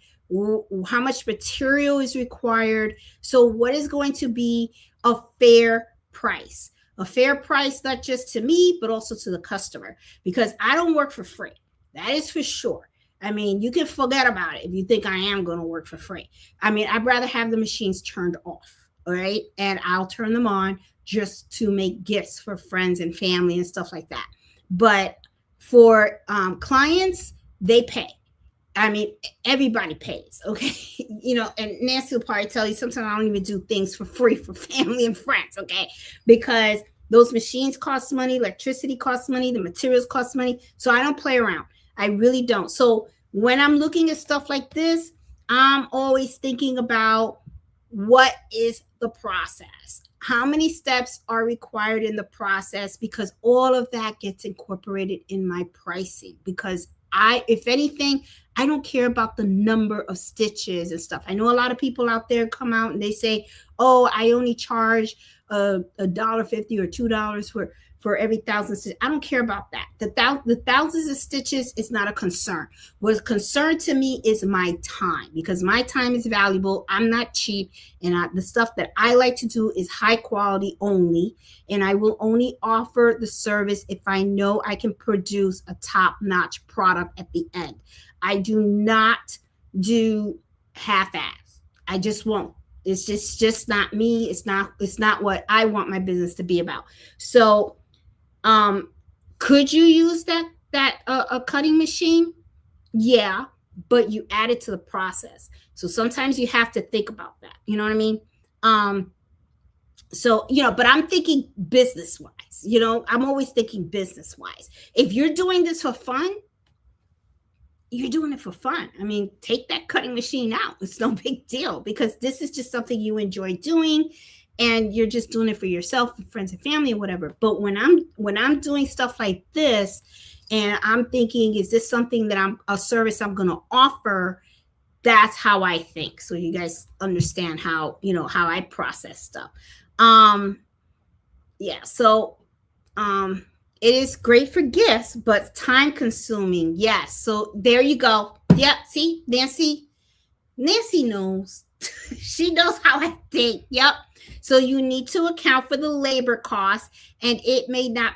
Speaker 1: how much material is required. So what is going to be a fair price? A fair price, not just to me, but also to the customer, because I don't work for free. That is for sure. I mean, you can forget about it if you think I am going to work for free. I mean, I'd rather have the machines turned off. All right. And I'll turn them on just to make gifts for friends and family and stuff like that. But for clients, they pay. I mean, everybody pays. Okay. And Nancy will probably tell you, sometimes I don't even do things for free for family and friends. Okay. Because those machines cost money, electricity costs money, the materials cost money. So I don't play around. I really don't. So when I'm looking at stuff like this, I'm always thinking about, what is the process? How many steps are required in the process? Because all of that gets incorporated in my pricing. Because if anything, I don't care about the number of stitches and stuff. I know a lot of people out there come out and they say, oh, I only charge $1.50 or $2 for every 1,000 stitches. I don't care about that. The thousands of stitches is not a concern. What's concern to me is my time, because my time is valuable. I'm not cheap. And the stuff that I like to do is high quality only. And I will only offer the service if I know I can produce a top-notch product at the end. I do not do half-ass. I just won't. It's just not me. It's not what I want my business to be about. So, could you use a cutting machine? Yeah, but you add it to the process. So sometimes you have to think about that. You know what I mean? So, but I'm thinking business wise, I'm always thinking business wise. If you're doing this for fun, you're doing it for fun. I mean, take that cutting machine out. It's no big deal, because this is just something you enjoy doing. and you're just doing it for yourself, friends and family, or whatever. But when I'm doing stuff like this, and I'm thinking, is this something that I'm a service I'm going to offer? That's how I think. So you guys understand how, how I process stuff. Yeah. So, it is great for gifts, but time consuming. Yes. So there you go. Yep. See, Nancy knows. She knows how I think. Yep. So you need to account for the labor cost, and it may not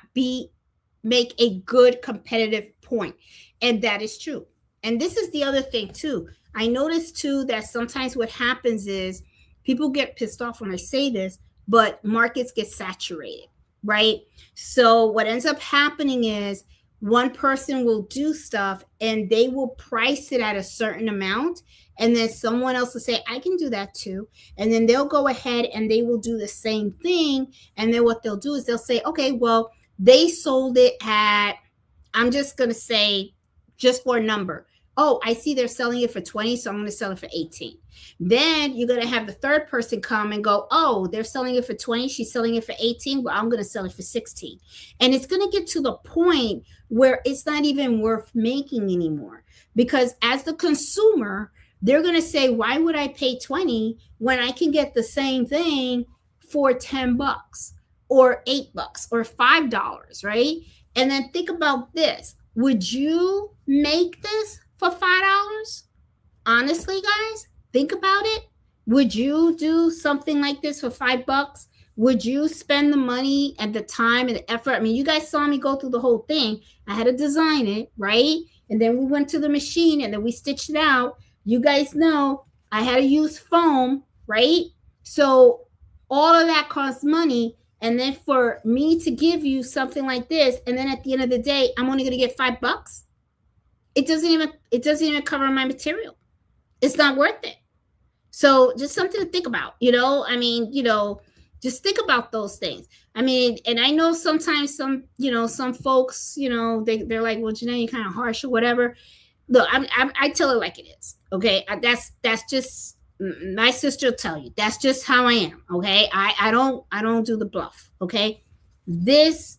Speaker 1: make a good competitive point. And that is true. And this is the other thing too. I noticed too that sometimes what happens is people get pissed off when I say this, but markets get saturated, right? So what ends up happening is one person will do stuff and they will price it at a certain amount, and then someone else will say, I can do that too. And then they'll go ahead and they will do the same thing. And then what they'll do is they'll say, okay, well, they sold it at, I'm just going to say, just for a number, oh, I see they're selling it for 20, so I'm going to sell it for 18. Then you're going to have the third person come and go, oh, they're selling it for 20, she's selling it for 18, well, I'm going to sell it for 16. And it's going to get to the point where it's not even worth making anymore, because as the consumer, they're going to say, why would I pay 20 when I can get the same thing for 10 bucks or 8 bucks or $5, right? And then think about this. Would you make this for $5? Honestly, guys, think about it. Would you do something like this for $5? Would you spend the money and the time and the effort? I mean, you guys saw me go through the whole thing. I had to design it, right? And then we went to the machine and then we stitched it out. You guys know I had to use foam, right? So all of that costs money. And then for me to give you something like this, and then at the end of the day, I'm only going to get $5. It doesn't even cover my material. It's not worth it. So just something to think about, I mean, just think about those things. I mean, and I know sometimes some folks, they're like, well, Jeanette, you're kind of harsh or whatever. Look, I tell it like it is. Okay. That's just, my sister will tell you, that's just how I am. Okay. I don't do the bluff. Okay. This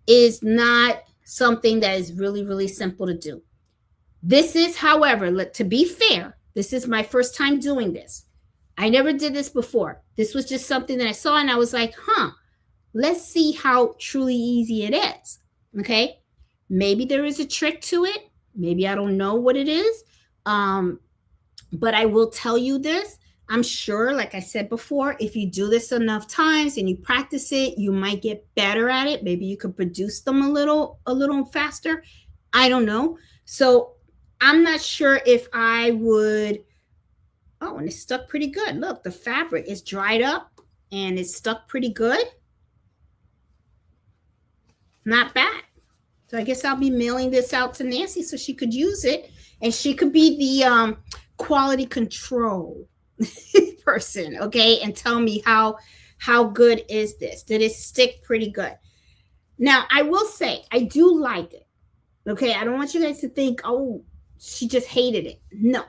Speaker 1: is not something that is really, really simple to do. This is, however, to be fair, this is my first time doing this. I never did this before. This was just something that I saw and I was like, let's see how truly easy it is. Okay. Maybe there is a trick to it. Maybe I don't know what it is. But I will tell you this. I'm sure, like I said before, if you do this enough times and you practice it, you might get better at it. Maybe you could produce them a little faster. I don't know. So I'm not sure if I would. Oh, and it's stuck pretty good. Look, the fabric is dried up and it's stuck pretty good. Not bad. So I guess I'll be mailing this out to Nancy so she could use it, and she could be the quality control person, okay, and tell me how good is this? Did it stick pretty good? Now, I will say I do like it. Okay, I don't want you guys to think, oh, she just hated it. No,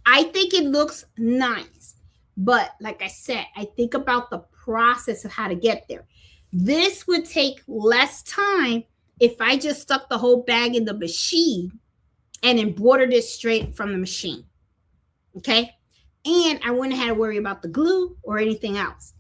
Speaker 1: I think it looks nice. But like I said, I think about the process of how to get there. This would take less time if I just stuck the whole bag in the machine and embroidered it straight from the machine. Okay. And I wouldn't have to worry about the glue or anything else.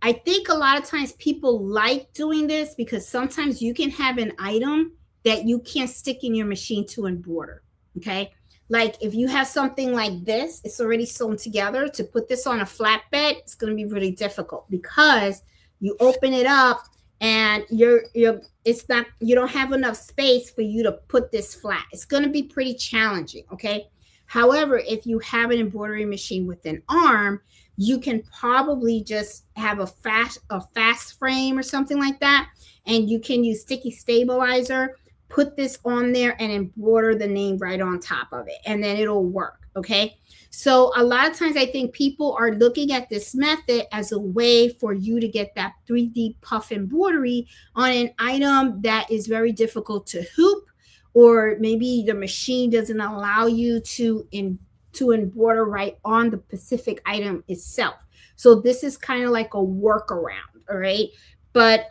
Speaker 1: I think a lot of times people like doing this because sometimes you can have an item that you can't stick in your machine to embroider. Okay. Like if you have something like this, it's already sewn together. To put this on a flatbed, it's going to be really difficult because you open it up and you don't have enough space for you to put this flat. It's going to be pretty challenging. Okay. However, if you have an embroidery machine with an arm, you can probably just have a fast frame or something like that. And you can use sticky stabilizer, put this on there and embroider the name right on top of it. And then it'll work. Okay. So a lot of times I think people are looking at this method as a way for you to get that 3D puff embroidery on an item that is very difficult to hoop, or maybe the machine doesn't allow you to embroider right on the specific item itself. So this is kind of like a workaround. All right. But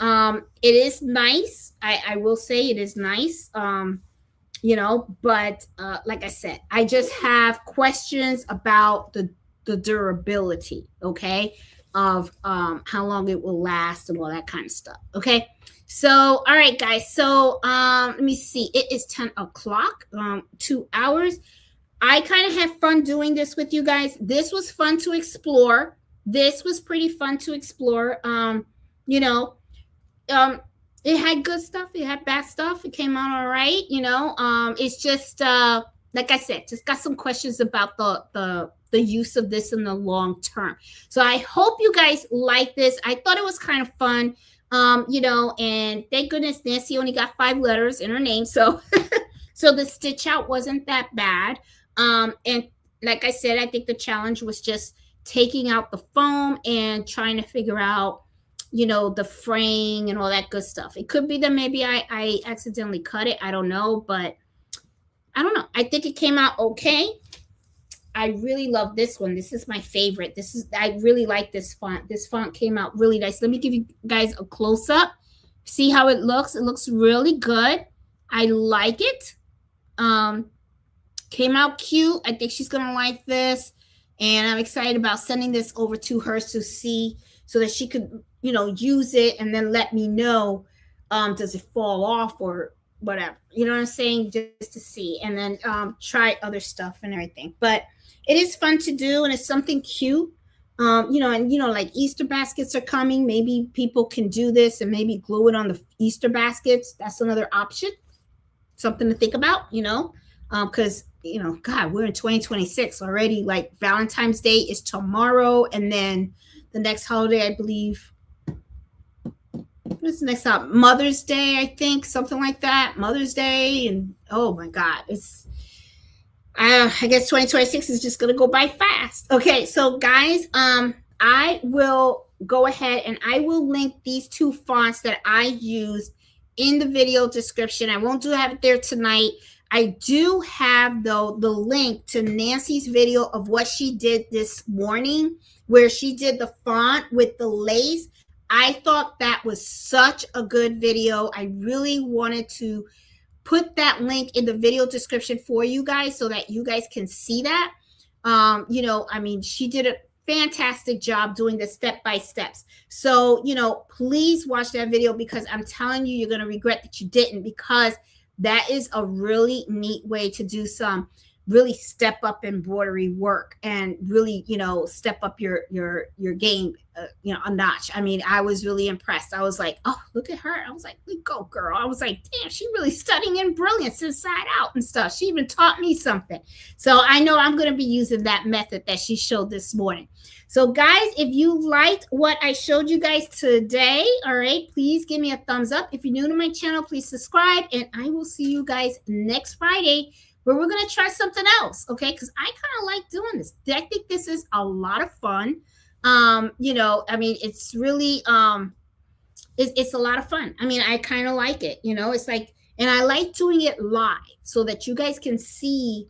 Speaker 1: it is nice. I will say it is nice. But like I said, I just have questions about the durability, okay, of how long it will last and all that kind of stuff. Okay. So, all right, guys. So let me see. It is 10 o'clock, 2 hours. I kind of had fun doing this with you guys. This was fun to explore. This was pretty fun to explore. You know, it had good stuff, it had bad stuff, it came out all right. It's just like I said, just got some questions about the use of this in the long term. So I hope you guys like this. I thought it was kind of fun. And thank goodness Nancy only got 5 letters in her name, so so the stitch out wasn't that bad. And like I said, I think the challenge was just taking out the foam and trying to figure out the fraying and all that good stuff. It could be that maybe I accidentally cut it. I don't know, but I don't know. I think it came out okay. I really love this one. This is my favorite. I really like this font. This font came out really nice. Let me give you guys a close up. See how it looks? It looks really good. I like it. Came out cute. I think she's gonna like this. And I'm excited about sending this over to her to see, so that she could use it and then let me know, does it fall off or whatever, you know what I'm saying, just to see, and then try other stuff and everything. But it is fun to do, and it's something cute. Like Easter baskets are coming. Maybe people can do this and maybe glue it on the Easter baskets. That's another option, something to think about, because God, we're in 2026 already. Like Valentine's Day is tomorrow, and then the next holiday, I believe, what's the next up? Mother's Day, I think, something like that. Mother's Day, and oh my God, I guess 2026 is just gonna go by fast. Okay, so guys, I will go ahead and I will link these 2 fonts that I used in the video description. I won't have it there tonight. I do have, though, the link to Nancy's video of what she did this morning, where she did the font with the lace. I thought that was such a good video. I really wanted to put that link in the video description for you guys so that you guys can see that. She did a fantastic job doing the step-by-steps. So, please watch that video, because I'm telling you, you're going to regret that you didn't, because that is a really neat way to do some really step up embroidery work and really, step up your game, a notch. I mean, I was really impressed. I was like, oh, look at her. I was like, we go, girl. I was like, damn, she really studying in brilliance inside out and stuff. She even taught me something. So I know I'm going to be using that method that she showed this morning. So guys, if you liked what I showed you guys today, all right, please give me a thumbs up. If you're new to my channel, please subscribe, and I will see you guys next Friday, where we're going to try something else, okay? Because I kind of like doing this. I think this is a lot of fun. It's really, it's a lot of fun. I mean, I kind of like it, it's like, and I like doing it live so that you guys can see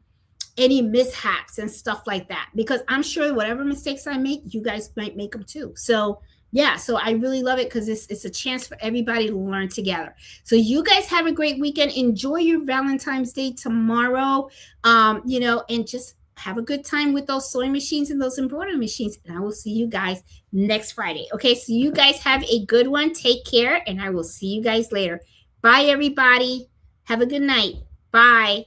Speaker 1: any mishaps and stuff like that, because I'm sure whatever mistakes I make, you guys might make them too. So yeah, so I really love it, because it's a chance for everybody to learn together. So you guys have a great weekend. Enjoy your Valentine's Day tomorrow, and just have a good time with those sewing machines and those embroidery machines. And I will see you guys next Friday. Okay, so you guys have a good one. Take care, and I will see you guys later. Bye, everybody. Have a good night. Bye.